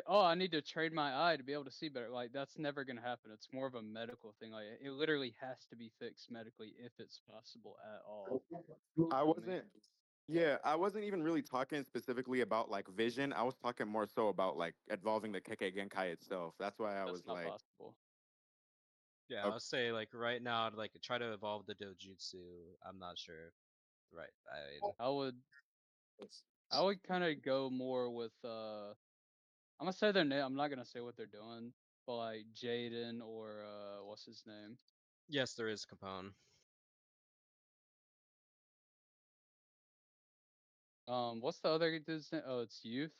oh, I need to trade my eye to be able to see better. Like that's never gonna happen. It's more of a medical thing. Like it literally has to be fixed medically if it's possible at all. I Feel me? wasn't. Yeah, I wasn't even really talking specifically about like vision. I was talking more so about like evolving the Kekkei Genkai itself. That's why I That's was not like, possible. Yeah, okay. I'll say like right now to like try to evolve the dojutsu. I'm not sure. Right. I would kind of go more with I'm gonna say their name. I'm not gonna say what they're doing, but like Jaden or what's his name? Yes, there is Capone. What's the other dude's name? Oh, it's Youth.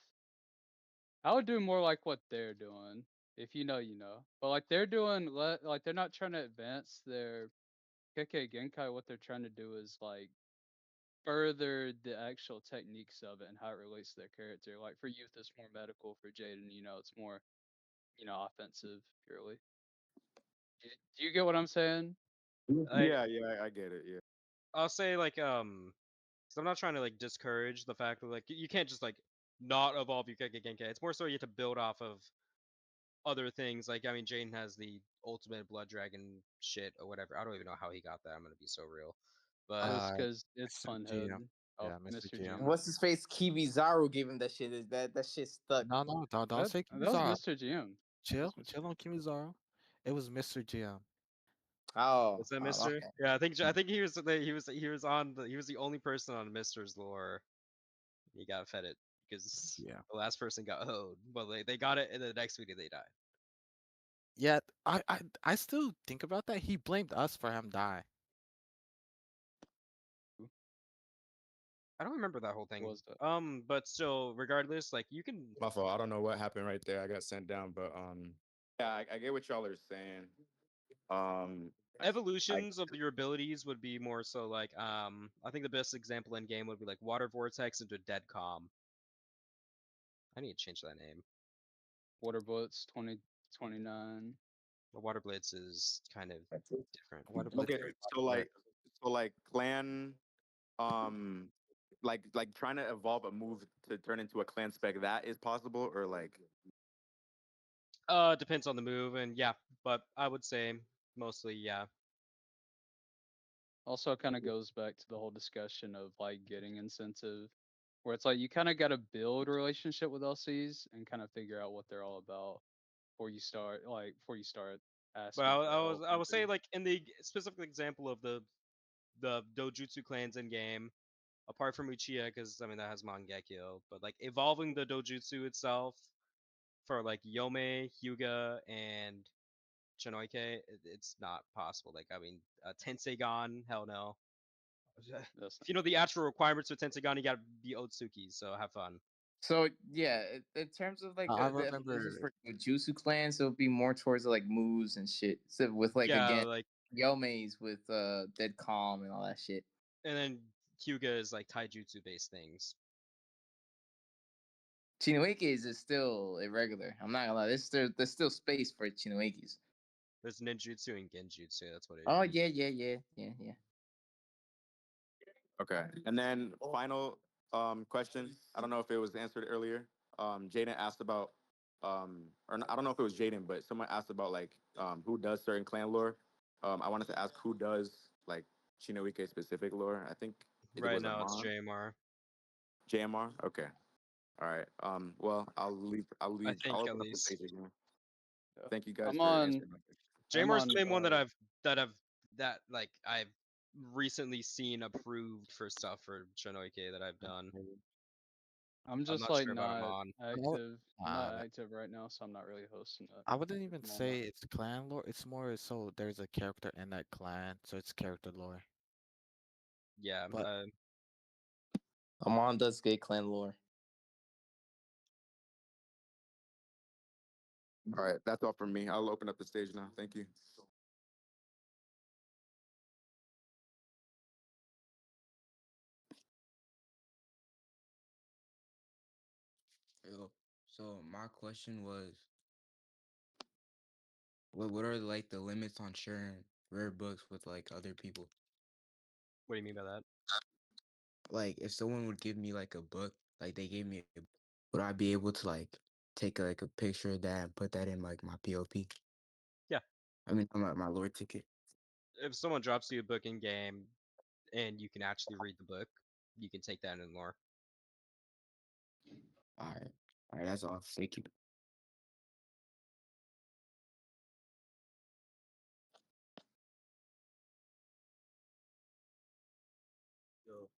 I would do more like what they're doing. If you know, you know. But like they're doing, like they're not trying to advance their Kekkei Genkai. What they're trying to do is like further the actual techniques of it and how it relates to their character. Like for Youth, it's more medical. For Jaden, it's more, offensive purely. Do you get what I'm saying? I Yeah, yeah, I get it. Yeah. I'll say like 'cause I'm not trying to like discourage the fact that like you can't just like not evolve your Kekkei Genkai. It's more so you have to build off of other things. Like I mean, Jane has the ultimate blood dragon shit or whatever. I don't even know how he got that. I'm gonna be so real, but Just because it's Mr. Funhead. GM. Oh, Yeah, Mr. Mr. GM. GM. What's his face? Kibizaru gave him that shit. Is that shit stuck? No, no, don't That say that was Kimizaro. Mr. GM. That Chill, was Mr. chill on Kimizaro. It was Mr. GM. Oh, was that oh, Mister? okay. Yeah, I think he was the only person on Mister's lore. He got fed it because Yeah. the last person got owed. Well, they got it, and the next week they died. Yet I still think about that. He blamed us for him die. I don't remember that whole thing. Was that? But still, regardless, like you can. My fault. I don't know what happened right there. I got sent down, but Yeah, I get what y'all are saying. I Evolutions of your abilities would be more so like I think the best example in game would be like water vortex into dead calm. I need to change that name. Water Bullets 2029. The water blitz is kind of different. Water Blitz okay. is So but like clan, um, like trying to evolve a move to turn into a clan spec. That is possible, or like Depends on the move, and yeah, but I would say mostly yeah. Also, it kind of goes back to the whole discussion of like getting incentive, where it's like you kind of got to build a relationship with LCs and kind of figure out what they're all about before you start But asking for help I and would say things. like in the specific example of the dojutsu clans in game, apart from Uchiha, because I mean that has Mangekyo, but like evolving the dojutsu itself for like Yome, Hyuga, and Chinoike, it's not possible. Like I mean, Tensegon, hell no. That's If you know the actual requirements for Tensegon, you gotta be Otsuki, so have fun. So yeah, in terms of like I the evolutions remember for the Jutsu clans, it'll be more towards like moves and shit. So with like Yeah, again, like Yome's with Dead Calm and all that shit. and then Hyuga is like taijutsu based things. Chinoikes is still irregular. I'm not gonna lie. There's still space for Chinoikes. There's ninjutsu and genjutsu. That's what it Oh is. yeah, yeah, yeah, yeah, yeah. okay. And then final question. I don't know if it was answered earlier. Jaden asked about or I don't know if it was Jaden, but someone asked about like who does certain clan lore. I wanted to ask who does like Shinoike specific lore. I think it Right was now, it's Amon. JMR. JMR. Okay. All right. Well, I think I'll at open up the least. stage again. Thank you guys I'm for on. answering my question. I'm JMR's the on. main one that like I've recently seen approved for stuff for Shinoike that I've done. I'm I'm just not like sure about not Amon. active. I'm not Nah, active right now, so I'm not really hosting it I wouldn't at even the say moment. it's clan lore. It's more so there's a character in that clan, so it's character lore. Yeah. But Amon does gay clan lore. All right, that's all from me. I'll open up the stage now. Thank you. Yo, so my question was, what are like the limits on sharing rare books with like other people? What do you mean by that? Like, if someone would give me like a book, like they gave me, would I be able to like take like a picture of that and put that in like my POP? Yeah. I mean, my lore ticket. If someone drops you a book in game and you can actually read the book, you can take that in lore. All right, that's all. Thank you. Yo,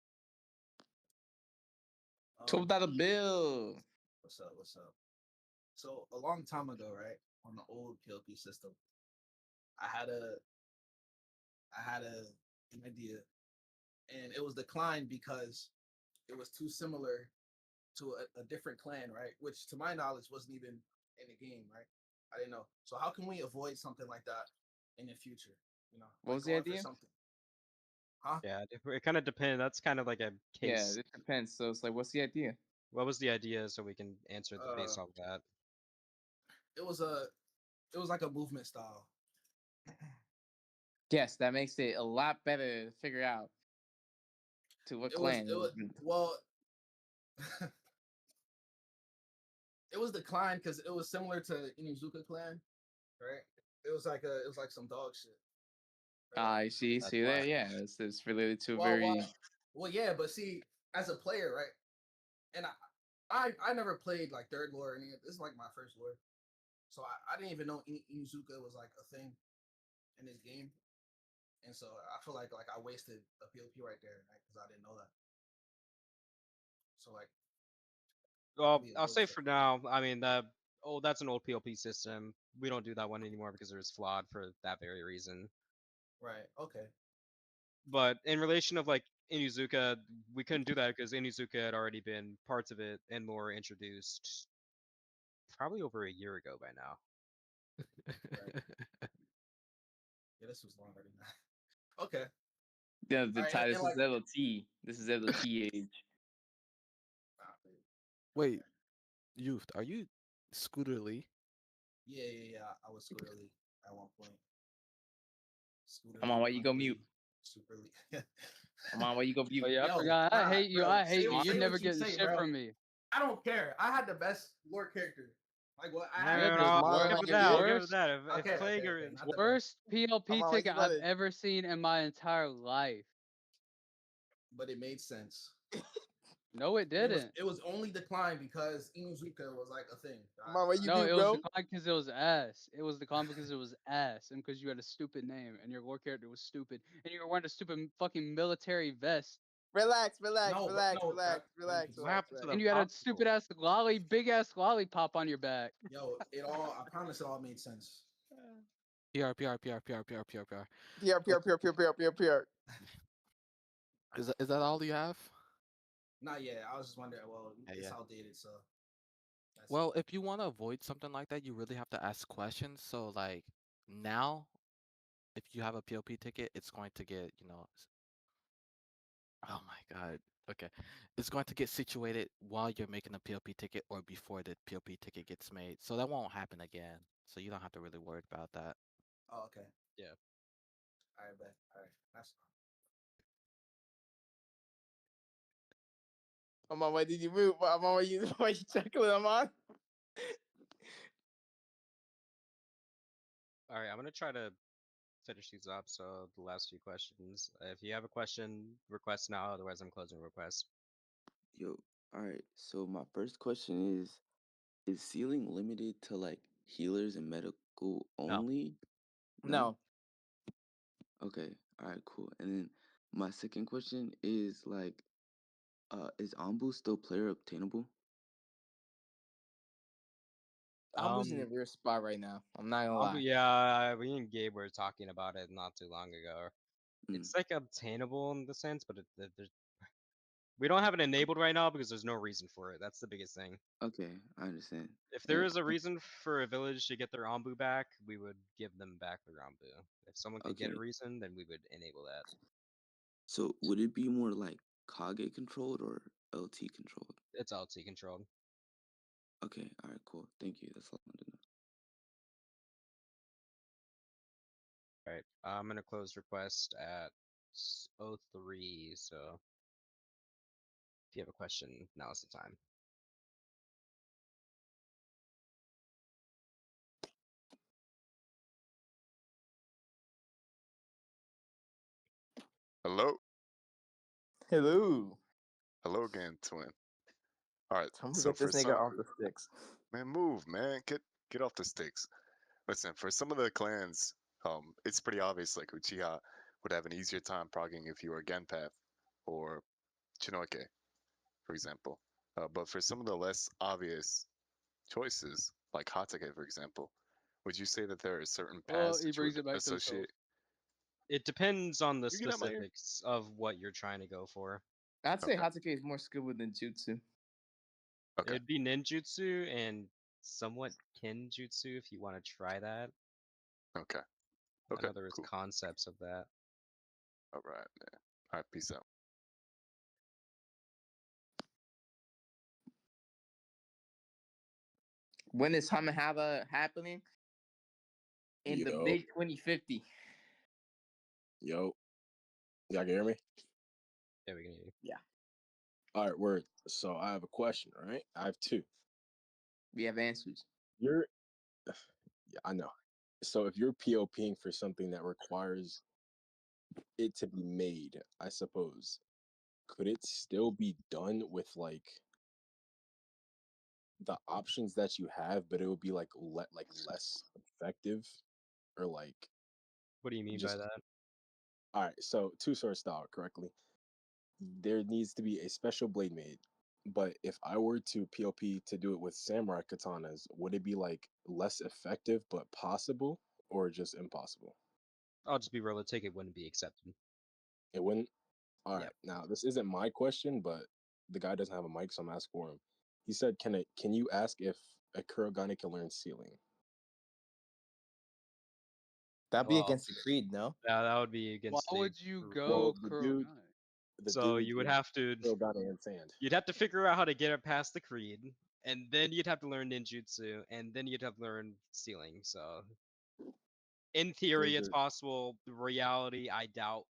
$12 bill. what's up? What's up? So a long time ago, right, on the old PLP system, I had a an idea, and it was declined because it was too similar to a different clan, right? Which, to my knowledge, wasn't even in the game, right? I didn't know. So how can we avoid something like that in the future? You know, What like was the going for idea? something, huh? Yeah, it kind of depends. That's kind of like a Yeah, case. it depends. So it's like, what's the idea? What was the idea so we can answer Uh, based off of that? it was a it was like a movement style. Yes, that makes it a lot better to figure out to what clan. It was well, it was declined because it was similar to Inuzuka clan, right? It was like some dog shit. Right? I see. That's See why. there? Yeah, it's related to a Well, very. well, yeah, but see, as a player, right? And I never played like third lore or any. This is like my first lore, so I didn't even know Inuzuka was like a thing in this game, and so I feel like I wasted a POP right there, right? Because I didn't know that. So like, how can Well, we I'll avoid say stuff for like that? now, I mean that's an old PLP system. We don't do that one anymore because it was flawed for that very reason. Right. Okay. But in relation of like Inuzuka, we couldn't do that because Inuzuka had already been parts of it and more introduced probably over a year ago by now. Right. Yeah, this was longer than that. Okay. Yeah, All the right, tie. and This is like, LT. This is LT age. wait, youth, are you Scooter Lee? yeah. I was Scooter Lee at one point. Scooter Come on, Lee, why you Punk go mute? Lee, Super Lee. Come on, why you go Oh mute? yeah, I Yo, forgot. I nah, hate you. bro. I hate you. You Say never what you get the say, shit bro. from me. I don't care. I had the best lore character. Like what? I had You the had And the best I'll lore. give worst, it that. I'll give it worst, that. If Okay, playing okay, or okay. Not the best, worst PLP Amon, why you ticket I've about to? ever seen in my entire life. but it made sense. No, it And didn't. it was only declined because Inuzuka was like a thing. Amon, why you No, mute, it was bro? declined because it was ass. It was declined because it was ass, and because you had a stupid name, and your lore character was stupid, and you were wearing a stupid fucking military vest, Relax, relax, No, but relax, no, relax, let me relax, what continue. relax, happened to relax. the and you had a stupid popsicle? ass big ass lollipop on your back. Yo, it all. I promise it all made sense. PR. PR, But PR, PR, PR, PR, PR, PR. is that all you have? Not yet. I was just wondering. Well, Yeah, it's yeah. outdated, so that's it. Well, if you want to avoid something like that, you really have to ask questions. So like now, if you have a POP ticket, it's going to get, oh my God. Okay. It's going to get situated while you're making a POP ticket or before the POP ticket gets made. So that won't happen again. So you don't have to really worry about that. Oh, okay. Yeah. All right, bet. All right, that's Amon, why did you move? Amon, why you why you chuckling, Amon? All right, I'm gonna try to finish these up. So the last few questions. If you have a question, request now. Otherwise, I'm closing requests. Yo, all right. So my first question is sealing limited to like healers and medical No. only? No. Okay. All right, cool. And then my second question is like, is Ambu still player obtainable? Ambu's in a weird spot right now. I'm not gonna lie. Yeah, we and Gabe were talking about it not too long ago. Mm. It's like obtainable in the sense, but we don't have it enabled right now because there's no reason for it. That's the biggest thing. Okay, I understand. If there is a reason for a village to get their Ambu back, we would give them back their Ambu. If someone could get a Okay. reason, then we would enable that. So would it be more like Kage controlled or LT controlled? It's LT controlled. Okay, all right, cool. Thank you. That's all I wanted to know. All right, I'm gonna close request at 03. So if you have a question, now is the time. Hello. Hello. Hello again, twin. All right. I'm gonna So get for this nigga some, off the sticks. man, move, man. Get off the sticks. Listen, for some of the clans, it's pretty obvious like Uchiha would have an easier time progging if you were Genpath or Chinoke, for example. But for some of the less obvious choices, like Hatake, for example, would you say that there are certain Well, paths he that you brings would it back to himself. associate? It depends on the You get out my ear. specifics of what you're trying to go for. I'd say Okay. Hatake is more skilled with ninjutsu. Okay. It'd be ninjutsu and somewhat kenjutsu if you want to try that. Okay. I Okay. know there was Cool. concepts of that. All right, man. All right. Peace out. When is Hamahava happening? In the Yo, big 2050. yo, y'all can hear me? Yeah, we can hear you. Yeah. All right, word. So I have a question, right? I have two. We have answers. You're, yeah, I know. So if you're POPing for something that requires it to be made, I suppose, could it still be done with like the options that you have, but it would be like less effective, or like What do you mean by just that? all right. So two sword style correctly. There needs to be a special blade made. But if I were to PLP to do it with samurai katanas, would it be like less effective but possible, or just impossible? I'll just be real. The ticket wouldn't be accepted. It wouldn't. All right. Yep. Now this isn't my question, but the guy doesn't have a mic, so I'm asking for him. He said, Can you ask if a Kurogane can learn sealing?" That'd be Well, against the creed, no? yeah, that would be Why against the. would you Well, go the Kurogane? So dude you would is have to. Kurogane and sand. You'd have to figure out how to get it past the creed, and then you'd have to learn ninjutsu, and then you'd have to learn sealing. So, in theory, There's it's a possible. The reality, I doubt.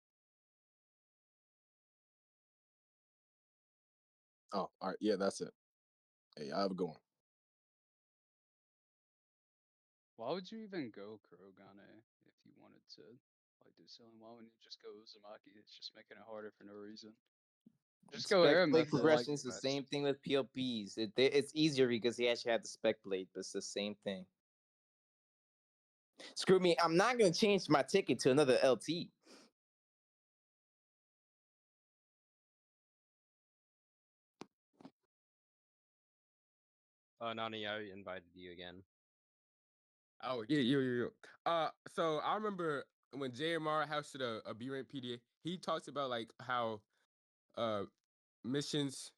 Oh, all right. Yeah, that's it. Hey, I have a good one. Why would you even go Kurogane if you wanted to like do selling? Why wouldn't you just go Uzumaki? It's just making it harder for no reason. Just go Spec air blade method like progression is the West. same thing with PLPs. It's easier because he actually had the spec blade, but it's the same thing. Screw me, I'm not gonna change my ticket to another LT. Nani, I invited you again. Oh yeah, yo. So I remember when JMR hosted a B rank PDA, he talks about like how uh missions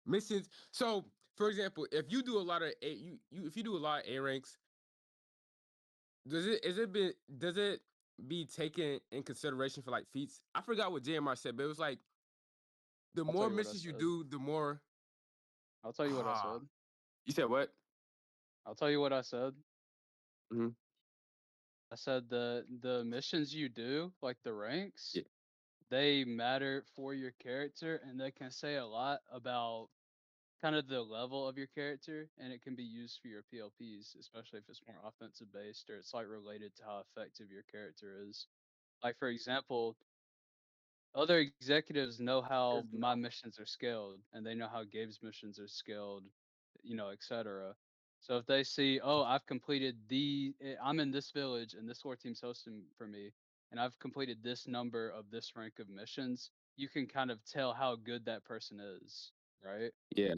missions. So for example, if you do a lot of if you do a lot of A ranks, does it be taken in consideration for like feats? I forgot what JMR said, but it was like the I'll tell more you what I missions you said. do, the more. I'll tell you what I said. You said what? I'll tell you what I said. Mm-hmm. I said the missions you do, like the ranks, Yeah. they matter for your character, and they can say a lot about kind of the level of your character, and it can be used for your PLPs, especially if it's more offensive based or it's like related to how effective your character is. Like for example, other executives know how my missions are scaled, and they know how Gabe's missions are scaled, etc. So if they see, oh, I've completed I'm in this village and this war team's hosting for me, and I've completed this number of this rank of missions, you can kind of tell how good that person is, right? Yeah.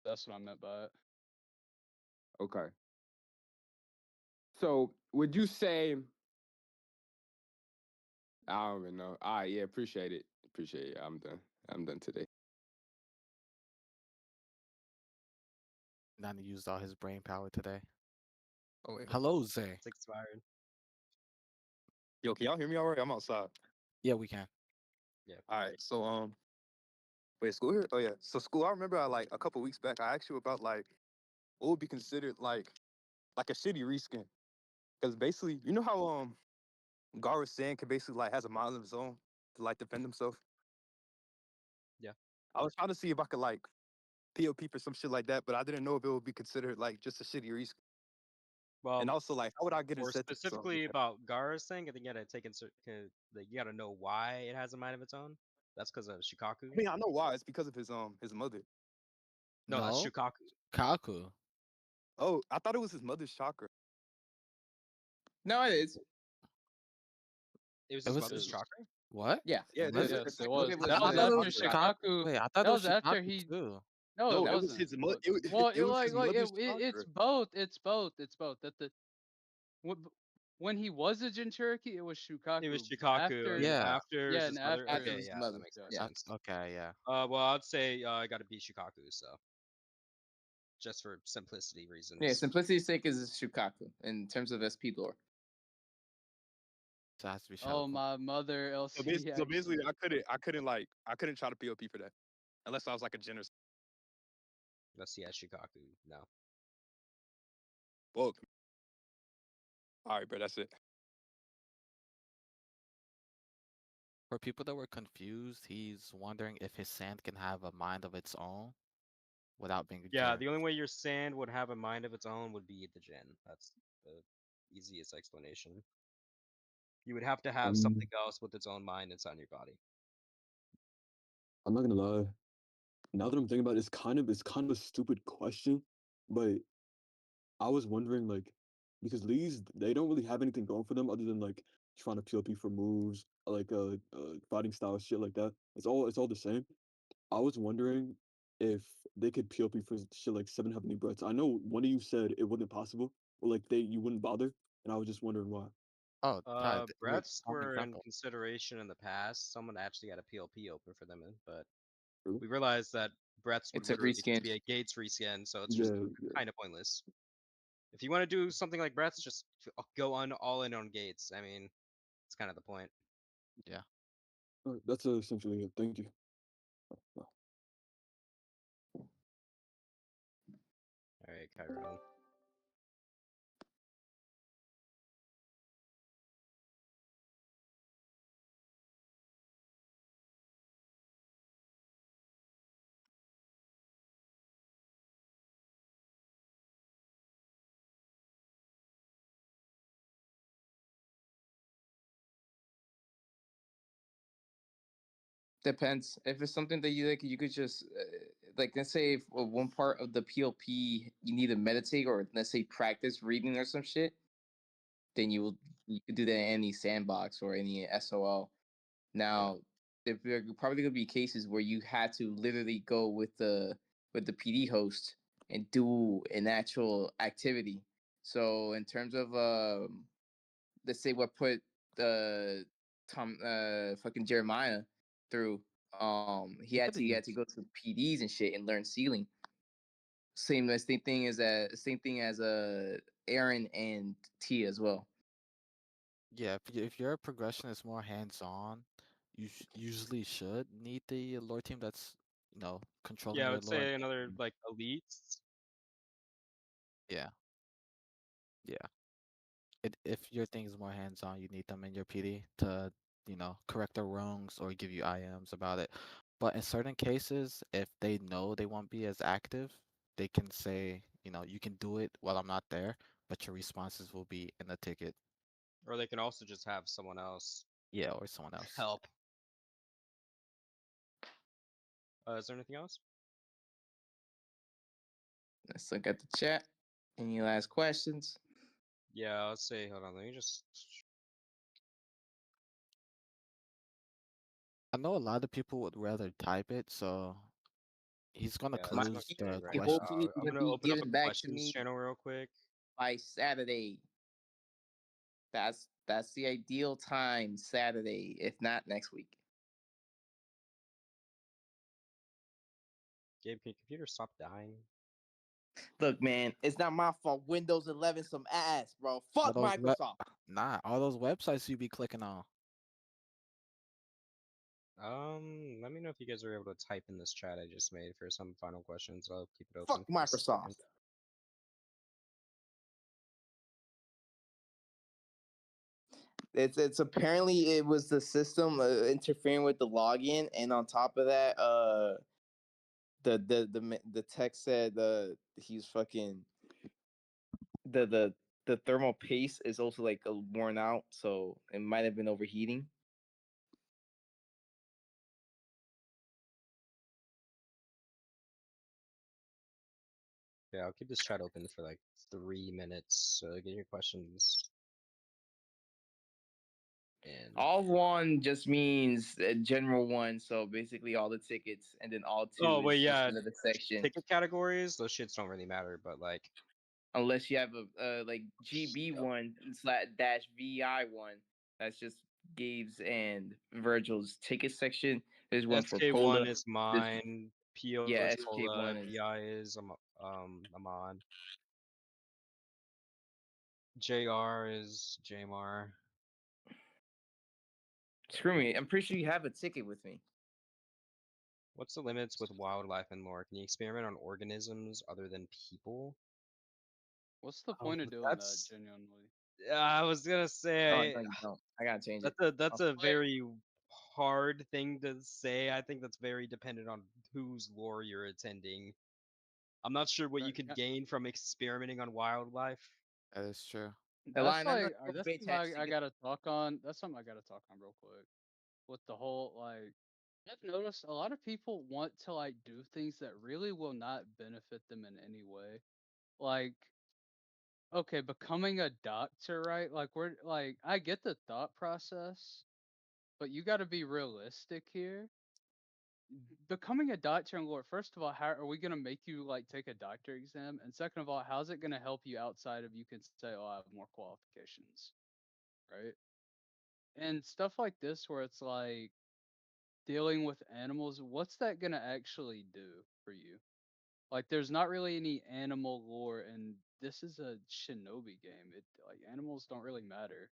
That's what I meant by it. Okay. So would you say? I don't even know. All right. Yeah. Appreciate it. Appreciate it. I'm done. I'm done today. Nani used all his brain power today. Oh wait, Hello, Zay. it's expired. Yo, can y'all hear me all right? I'm outside. Yeah, we can. Yeah. All right. So wait, school here? Oh yeah. So school. I remember like a couple weeks back, I asked you about like what would be considered like a shitty reskin. Because basically, you know how Gara Sand can basically like has a mind of his own to like defend himself. Yeah. I was trying to see if I could like POP for some shit like that, but I didn't know if it would be considered like just a shitty reskin. And Well, also like how would I get for incentive? So specifically about Gara's thing, I think you gotta take into like you gotta know why it has a mind of its own. That's because of Shikaku. I mean, I know why. It's because of his mother. No, that's No, Shukaku. Kaku. Oh, I thought it was his mother's chakra. No, it is. It was It his was mother's Is chakra. Yeah. Yeah, It it is. is. Yes, It's it technically was. his That I was mother's thought it was after chakra. Shikaku. Wait, I thought That it was was after Shikaku he. too. No, it No, it was wasn't. his mother. Well, It was his mother's it's chakra. both. It's both. It's both. When he was a Jinchuriki, it was It was Shukaku. Shikaku, and After, then Yeah. after is yeah, his and mother. after, After Okay, his yeah, that mother. makes more Yeah. sense. Okay, yeah. Well, I'd say I gotta be Shikaku, so just for simplicity Yeah, reasons. simplicity's sake is Shukaku in terms of SP lore. So it has to be oh, Shadow Clone. my mother, LC, So basically, actually. I couldn't try to POP for that unless I was like a generous. Let's see, Shikaku. No. Well, all right, bro. That's it. For people that were confused, he's wondering if his sand can have a mind of its own without being a Yeah, jerk. the only way your sand would have a mind of its own would be the Jin. That's the easiest explanation. You would have to have something else with its own mind inside your body. I'm not gonna lie. Now that I'm thinking about it, it's kind of a stupid question, but I was wondering like because Lee's they don't really have anything going for them other than like trying to POP for moves, like fighting style shit like that. It's all the same. I was wondering if they could POP for shit like Seven Heavenly Breaths. I know one of you said it wasn't possible, or like you wouldn't bother, and I was just wondering why. Oh, Ty, wait, Breaths prime were in example. consideration in the past. Someone actually had a PLP open for them, but Really? we realized that breaths would It's a literally just reskin. be a gates reskin, so it's just Yeah, yeah. kind of pointless. If you want to do something like breaths, just go all in on gates. I mean, it's kind of the point. Yeah. That's essentially it. Thank you. All right, Chiron. Depends. If it's something that you could just like let's say if one part of the PLP you need to meditate or let's say practice reading or some shit, then you could do that in any sandbox or any SOL. Now, there are probably gonna be cases where you had to literally go with the PD host and do an actual activity. So in terms of let's say what put Tom fucking Jeremiah through He could have he had to used. go to PDs and shit and learn sealing. Same thing as Aaron and T as well. Yeah, if your progression is more hands-on, you usually should need the lore team that's, controlling Yeah, I your would lore. say another like elites. Yeah, yeah. If your thing is more hands-on, you need them in your PD to, correct their wrongs or give you IMs about it. But in certain cases, if they know they won't be as active, they can say, you can do it while I'm not there, but your responses will be in the ticket. Or they can also just have someone else Yeah, or someone else. help. Is there anything else? Let's look at the chat. Any last questions? Yeah, let's see. Hold on, let me just. I know a lot of people would rather type it, so he's gonna Yeah, that's My what I'm close doing the right questions. now. hopefully I'm gonna gonna be open up a given back to questions me channel real quick. by Saturday. That's the ideal time, Saturday, if not next week. Gabe, can your computer stop dying? Look, man, it's not my fault. Windows 11 some ass, bro. All Fuck those Microsoft. all those websites you be clicking on. Let me know if you guys are able to type in this chat I just made for some final questions. I'll keep it Fuck open for a Microsoft. second. It's apparently it was the system interfering with the login, and on top of that, the text said he's fucking the the the thermal paste is also like worn out, so it might have been overheating. Yeah, I'll keep this chat open for like 3 minutes. So get your questions. And All one just means general one, so basically all the tickets, and then all two oh wait, is just yeah, another section. ticket categories. Those shits don't really matter, but like Unless you have a like GB one slash dash VI one, that's just Gabe's and Virgil's ticket section. There's one for SK1 Pola. is There's, mine. PO yeah, is SK Pola. one is. VI is I'm on. JR is JMR. Screw me. I'm pretty sure you have a ticket with me. What's the limits with wildlife and lore? Can you experiment on organisms other than people? What's the point of doing that, genuinely? I was gonna Oh say no, you don't. I gotta change it. that's I'll a play it. very hard thing to say. I think that's very dependent on whose lore you're attending. I'm not sure what you could gain from experimenting on wildlife. That is true. That's Line, I know like you're that's bait something I ticket. gotta talk on. That's something I gotta talk on real quick. With the whole like, I've noticed a lot of people want to like do things that really will not benefit them in any way. Like, okay, becoming a doctor, right? Like we're like I get the thought process, but you got to be realistic here. Becoming a doctor in lore, first of all, how are we gonna make you like take a doctor exam? And second of all, how's it gonna help you outside of you can say, oh, I have more qualifications, right? And stuff like this where it's like dealing with animals, what's that gonna actually do for you? Like there's not really any animal lore and this is a shinobi game. It like animals don't really matter.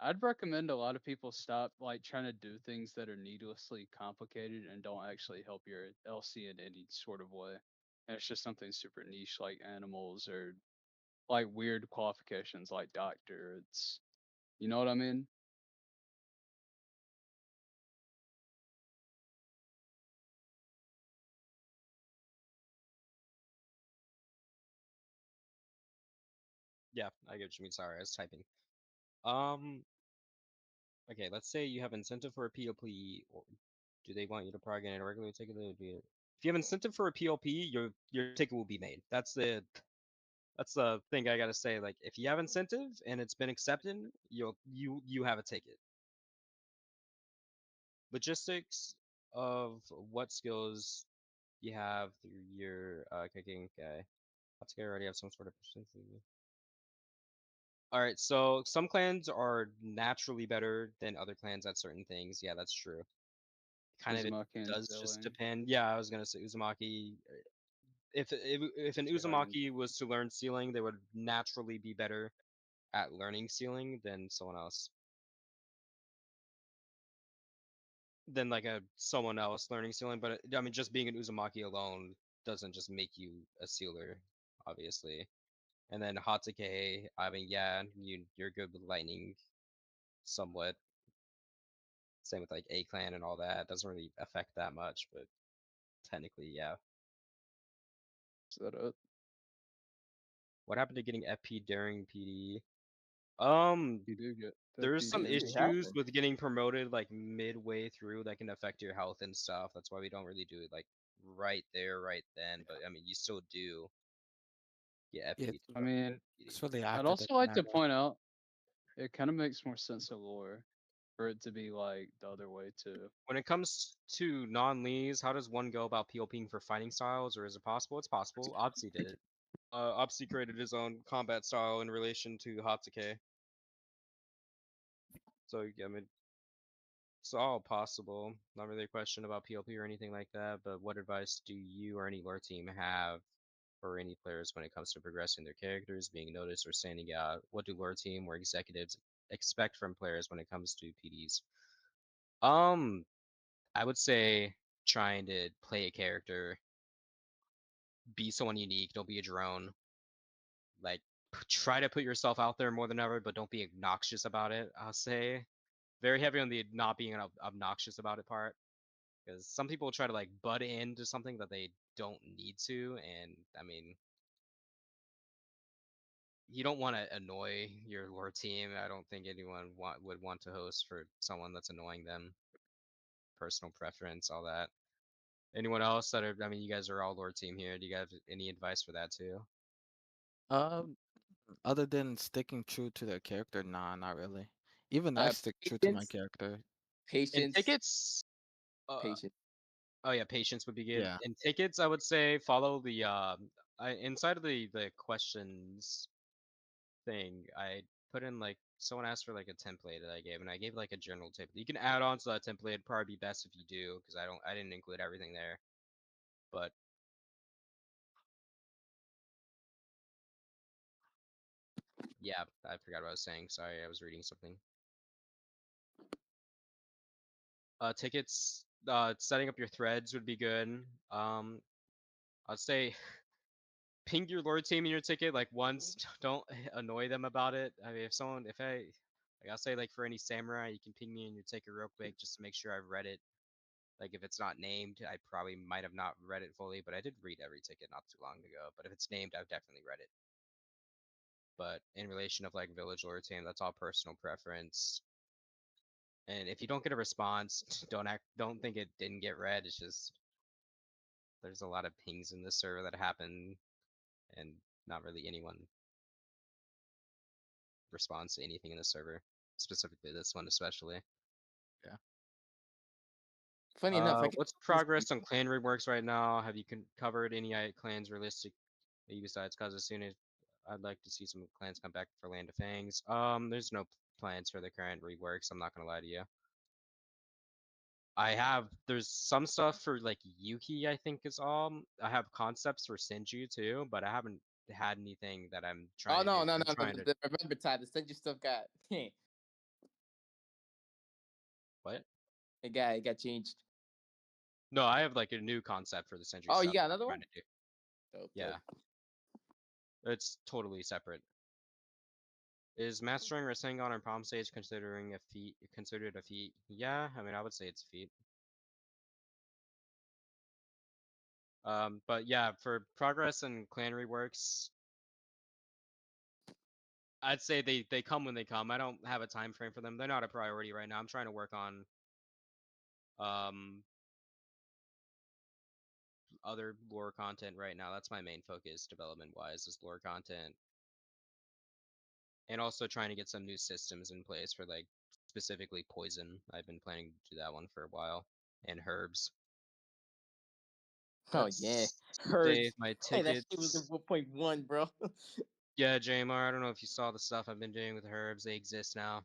I'd recommend a lot of people stop like trying to do things that are needlessly complicated and don't actually help your LC in any sort of way. And it's just something super niche like animals or like weird qualifications like doctor. It's you know what I mean? Yeah, I get what you mean. Sorry, I was typing. Um, okay, let's say you have incentive for a PLP, or do they want you to prog in a regular ticket? If you have incentive for a PLP, your ticket will be made. That's the thing I gotta say. Like, if you have incentive and it's been accepted, you have a ticket. Logistics of what skills you have through your kicking. Okay, let's get already have some sort of percentage. All right, so some clans are naturally better than other clans at certain things. Yeah, that's true. Kind of it Uzumaki and does just Sealing. depend. Yeah, I was gonna say Uzumaki. If an It's hard. Uzumaki was to learn sealing, they would naturally be better at learning sealing than someone else. Than like a someone else learning sealing, but I mean, just being an Uzumaki alone doesn't just make you a sealer, obviously. And then Hatake, I mean, yeah, you're good with lightning, somewhat. Same with like A clan and all that. Doesn't really affect that much, but technically, yeah. Shut up. What happened to getting FP during PD? You do get There's some Usually issues happen. with getting promoted like midway through that can affect your health and stuff. That's why we don't really do it like right there, right then. But I mean, you still do get Yeah, FP. I mean, it's really I'd after the also like to camera. point out it kind of makes more sense of lore for it to be like the other way too. When it comes to non-lees, how does one go about PLPing for fighting styles, or is it possible? It's possible. Obsi did it. Obsi created his own combat style in relation to Hatsuke. So I mean, it's all possible. Not really a question about PLP or anything like that, but what advice do you or any lore team have for any players when it comes to progressing their characters, being noticed, or standing out? What do lore team or executives expect from players when it comes to PDs? Um, I would say trying to play a character, be someone unique, don't be a drone. Like, try to put yourself out there more than ever, but don't be obnoxious about it. I'll say very heavy on the not being obnoxious about it part, because some people try to like butt into something that they don't need to, and I mean, you don't want to annoy your lore team. I don't think anyone would want to host for someone that's annoying them. Personal preference, all that. Anyone else that are? I mean, you guys are all lore team here. Do you guys have any advice for that too? Um, Other than sticking true to their character, nah, not really. Even I stick true to my Patience, character. In patience, tickets, patience. oh yeah, patience would be good. Yeah. In tickets, I would say follow the inside of the questions thing. I put in like someone asked for like a template that I gave, and I gave like a general template. You can add on to that template. It'd probably be best if you do, because I didn't include everything there. But yeah, I forgot what I was saying. Sorry, I was reading something. Tickets, setting up your threads would be good. I'd say ping your lord team in your ticket like once. Don't annoy them about it. I mean, like I'll say like for any samurai, you can ping me in your ticket real quick just to make sure I've read it. Like if it's not named, I probably might have not read it fully, but I did read every ticket not too long ago. But if it's named, I've definitely read it. But in relation of like village lord team, that's all personal preference. And if you don't get a response, don't think it didn't get read. It's just there's a lot of pings in this server that happen, and not really anyone responds to anything in the server, specifically this one especially. Yeah. Funny enough, I can What's progress on clan reworks right now? Have you covered any clans realistic besides? Cause as soon as I'd like to see some clans come back for Land of Fangs. There's no plans for the current reworks. I'm not gonna lie to you. There's some stuff for like Yuki, I think is I have concepts for Senju too, but I haven't had anything that I'm trying Oh to do. no, no, I'm no, no. trying to Remember, Ty, the Senju stuff got what? it got changed. No, I have like a new concept for the Senju Oh, you stuff got I'm another trying one? to do. Dope, Yeah, dope. it's totally separate. Is mastering Rasengan on prom stage considered a feat? Yeah, I mean I would say it's a feat. But yeah, for progress and clan reworks, I'd say they come when they come. I don't have a time frame for them. They're not a priority right now. I'm trying to work on um other lore content right now. That's my main focus development wise is lore content. And also trying to get some new systems in place for like specifically poison. I've been planning to do that one for a while. And herbs. Oh yeah, Let's heard. save my Hey, that shit was in tickets. 1.1, bro. Yeah, JMR, I don't know if you saw the stuff I've been doing with herbs. They exist now.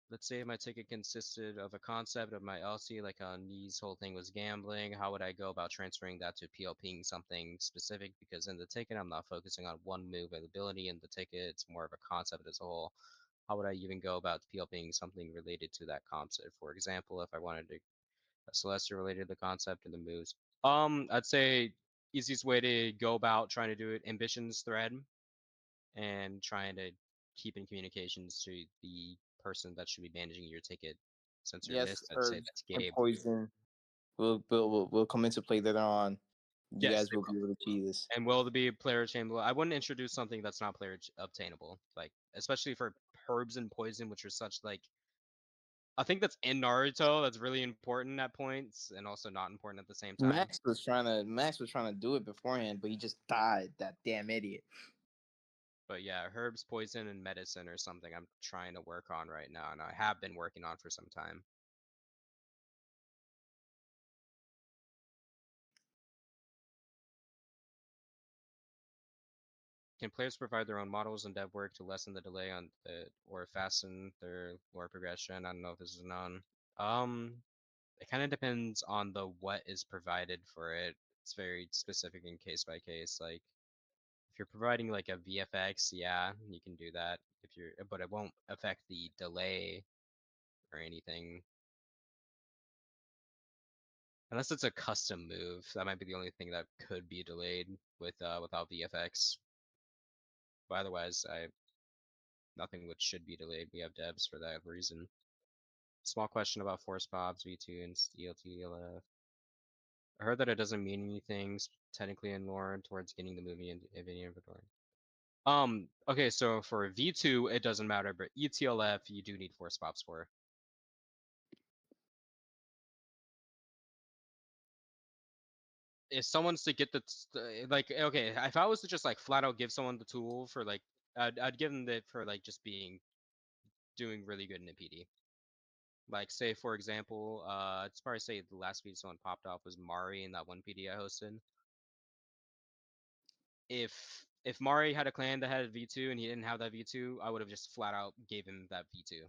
Let's say my ticket consisted of a concept of my LC, like Nee's whole thing was gambling. How would I go about transferring that to PLPing something specific? Because in the ticket, I'm not focusing on one move ability in the ticket. It's more of a concept as a whole. How would I even go about PLPing something related to that concept? For example, if I wanted to a Celestial related to the concept and the moves. I'd say easiest way to go about trying to do it, ambitions thread, and trying to keep in communications to the person that should be managing your ticket since you're Yes, missed. I'd say herbs that's and Gabe. poison will come into play later on. You Yes, guys will be able to see this. and will be player attainable. I wouldn't introduce something that's not player obtainable, like especially for herbs and poison, which are such like I think that's in Naruto. That's really important at points, and also not important at the same time. Max was trying to do it beforehand, but he just died. That damn idiot. But yeah, herbs, poison, and medicine are something I'm trying to work on right now, and I have been working on for some time. Can players provide their own models and dev work to lessen the delay on the or fasten their lore progression? I don't know if this is known. It kind of depends on the what is provided for it. It's very specific in case by case. Like if you're providing like a VFX, yeah, you can do that. If you're, but it won't affect the delay or anything. Unless it's a custom move, that might be the only thing that could be delayed with without VFX. But otherwise, nothing which should be delayed. We have devs for that reason. Small question about force pops, V2 and ELTLF. I heard that it doesn't mean anything technically in lore towards getting the movie in inventory. Okay, so for V2 it doesn't matter, but ETLF you do need force pops for. If someone's to get the like okay, if I was to just like flat out give someone the tool for like I'd give them it for like just being doing really good in a PD. Like say for example, I'd probably say the last PD someone popped off was Mari in that one PD I hosted. If Mari had a clan that had V2 and he didn't have that V2, I would have just flat out gave him that V2. Can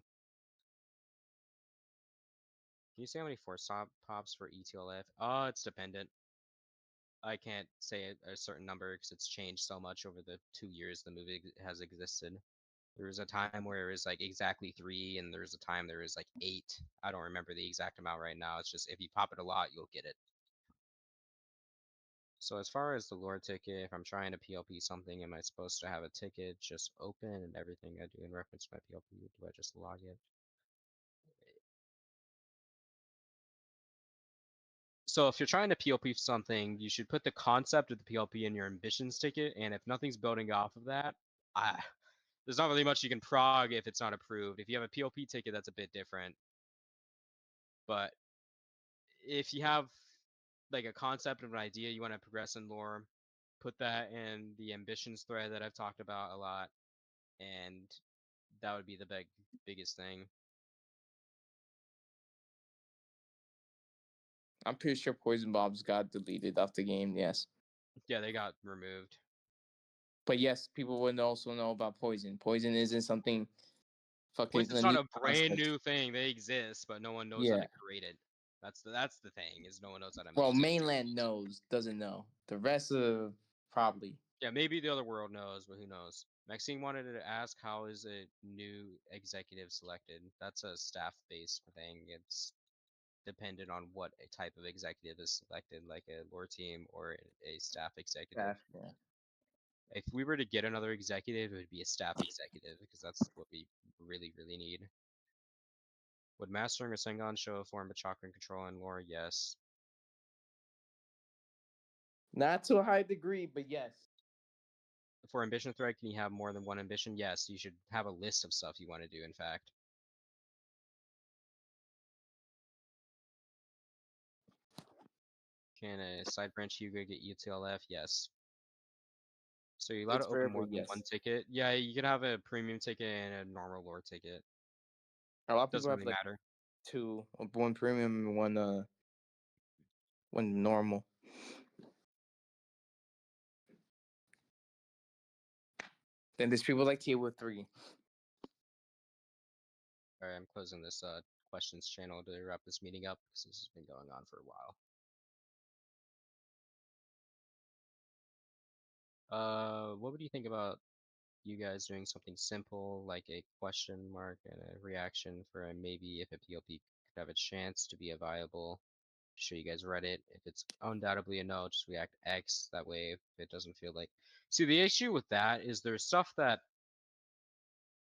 you say how many force pops for ETLF? It's dependent. I can't say a certain number because it's changed so much over the 2 years the movie has existed. There was a time where it was like exactly 3, and there was a time there was like 8. I don't remember the exact amount right now. It's just if you pop it a lot, you'll get it. So as far as the lore ticket, if I'm trying to PLP something, am I supposed to have a ticket just open and everything I do in reference to my PLP? Do I just log it? So if you're trying to PLP something, you should put the concept of the PLP in your ambitions ticket, and if nothing's building off of that, there's not really much you can prog if it's not approved. If you have a PLP ticket, that's a bit different. But if you have like a concept of an idea you want to progress in lore, put that in the ambitions thread that I've talked about a lot, and that would be the biggest thing. I'm pretty sure poison bombs got deleted off the game. Yes. Yeah, they got removed. But yes, people would also know about poison. Poison isn't something fucking Poison's not a brand new thing. They exist, but no one knows how to create it. That's the thing is no one knows how to. Well, mainland knows, doesn't know. The rest of probably. Yeah, maybe the other world knows, but who knows? Maxine wanted to ask how is a new executive selected? That's a staff-based thing. It's dependent on what a type of executive is selected, like a lore team or a staff executive. Yeah. If we were to get another executive, it would be a staff executive because that's what we really, really need. Would mastering a Sengon show a form of chakra control and lore? Yes. Not to a high degree, but yes. For ambition thread, can you have more than one ambition? Yes, you should have a list of stuff you want to do, in fact. Can a side branch Hugo get UTLF? Yes. So you're allowed It's to open more variable, than one ticket? Yeah, you can have a premium ticket and a normal lore ticket. A lot of people Doesn't have really like matter. 2, one premium and one normal. Then there's people like Tia with 3. Alright, I'm closing this questions channel to wrap this meeting up because this has been going on for a while. What would you think about you guys doing something simple like a question mark and a reaction for a maybe if a PLP could have a chance to be a viable? Show you guys Reddit. If it's undoubtedly a no, just react X. That way, if it doesn't feel like. See, the issue with that is there's stuff that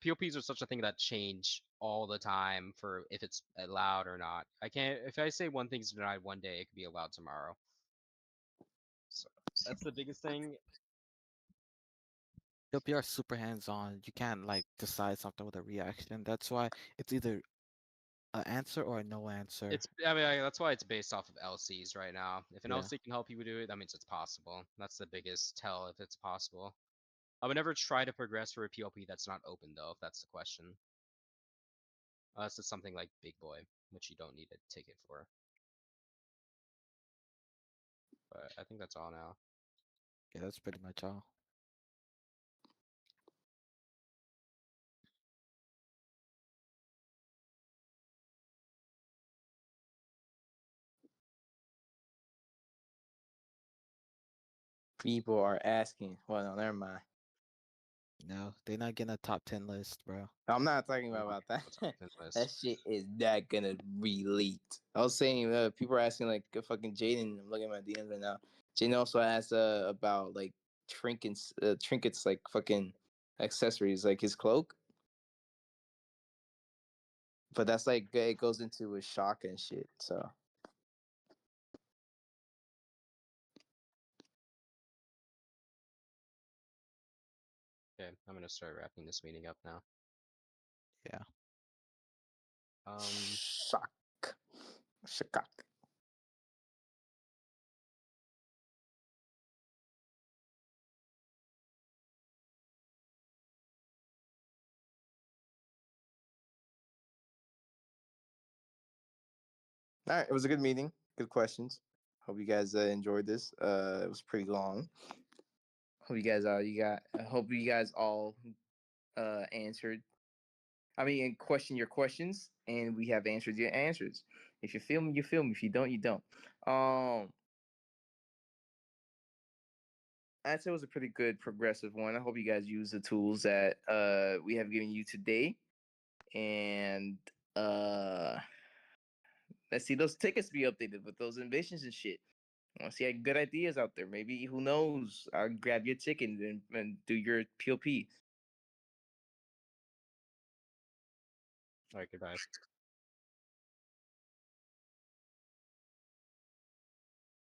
POPs are such a thing that change all the time for if it's allowed or not. I can't. If I say one thing's denied one day, it could be allowed tomorrow. So that's the biggest thing. PLP are super hands-on. You can't like decide something with a reaction. That's why it's either an answer or a no answer. It's. I mean, that's why it's based off of LCs right now. If an Yeah. LC can help you do it, that means it's possible. That's the biggest tell if it's possible. I would never try to progress for a PLP that's not open though, if that's the question. Unless it's something like Big Boy, which you don't need a ticket for. But I think that's all now. Yeah, that's pretty much all. People are asking. Well, no, never mind. No, they're not getting a top 10 list, bro. I'm not talking about that. That shit is not gonna be leaked. I was saying, people are asking like fucking Jaden. I'm looking at my DMs right now. Jaden also asked about like trinkets like fucking accessories, like his cloak. But that's like it goes into a shock and shit. So Okay, I'm gonna start wrapping this meeting up now. Yeah. shock, shock. All right, it was a good meeting. Good questions. Hope you guys enjoyed this. It was pretty long. Hope you guys I hope you guys all answered. I mean, question your questions, and we have answered your answers. If you feel me, you feel me. If you don't, you don't. I'd say it was a pretty good progressive one. I hope you guys use the tools that we have given you today, and uh let's see those tickets be updated with those ambitions and shit. I want to see good ideas out there. Maybe who knows? I'll grab your ticket and do your POP. All right, goodbye.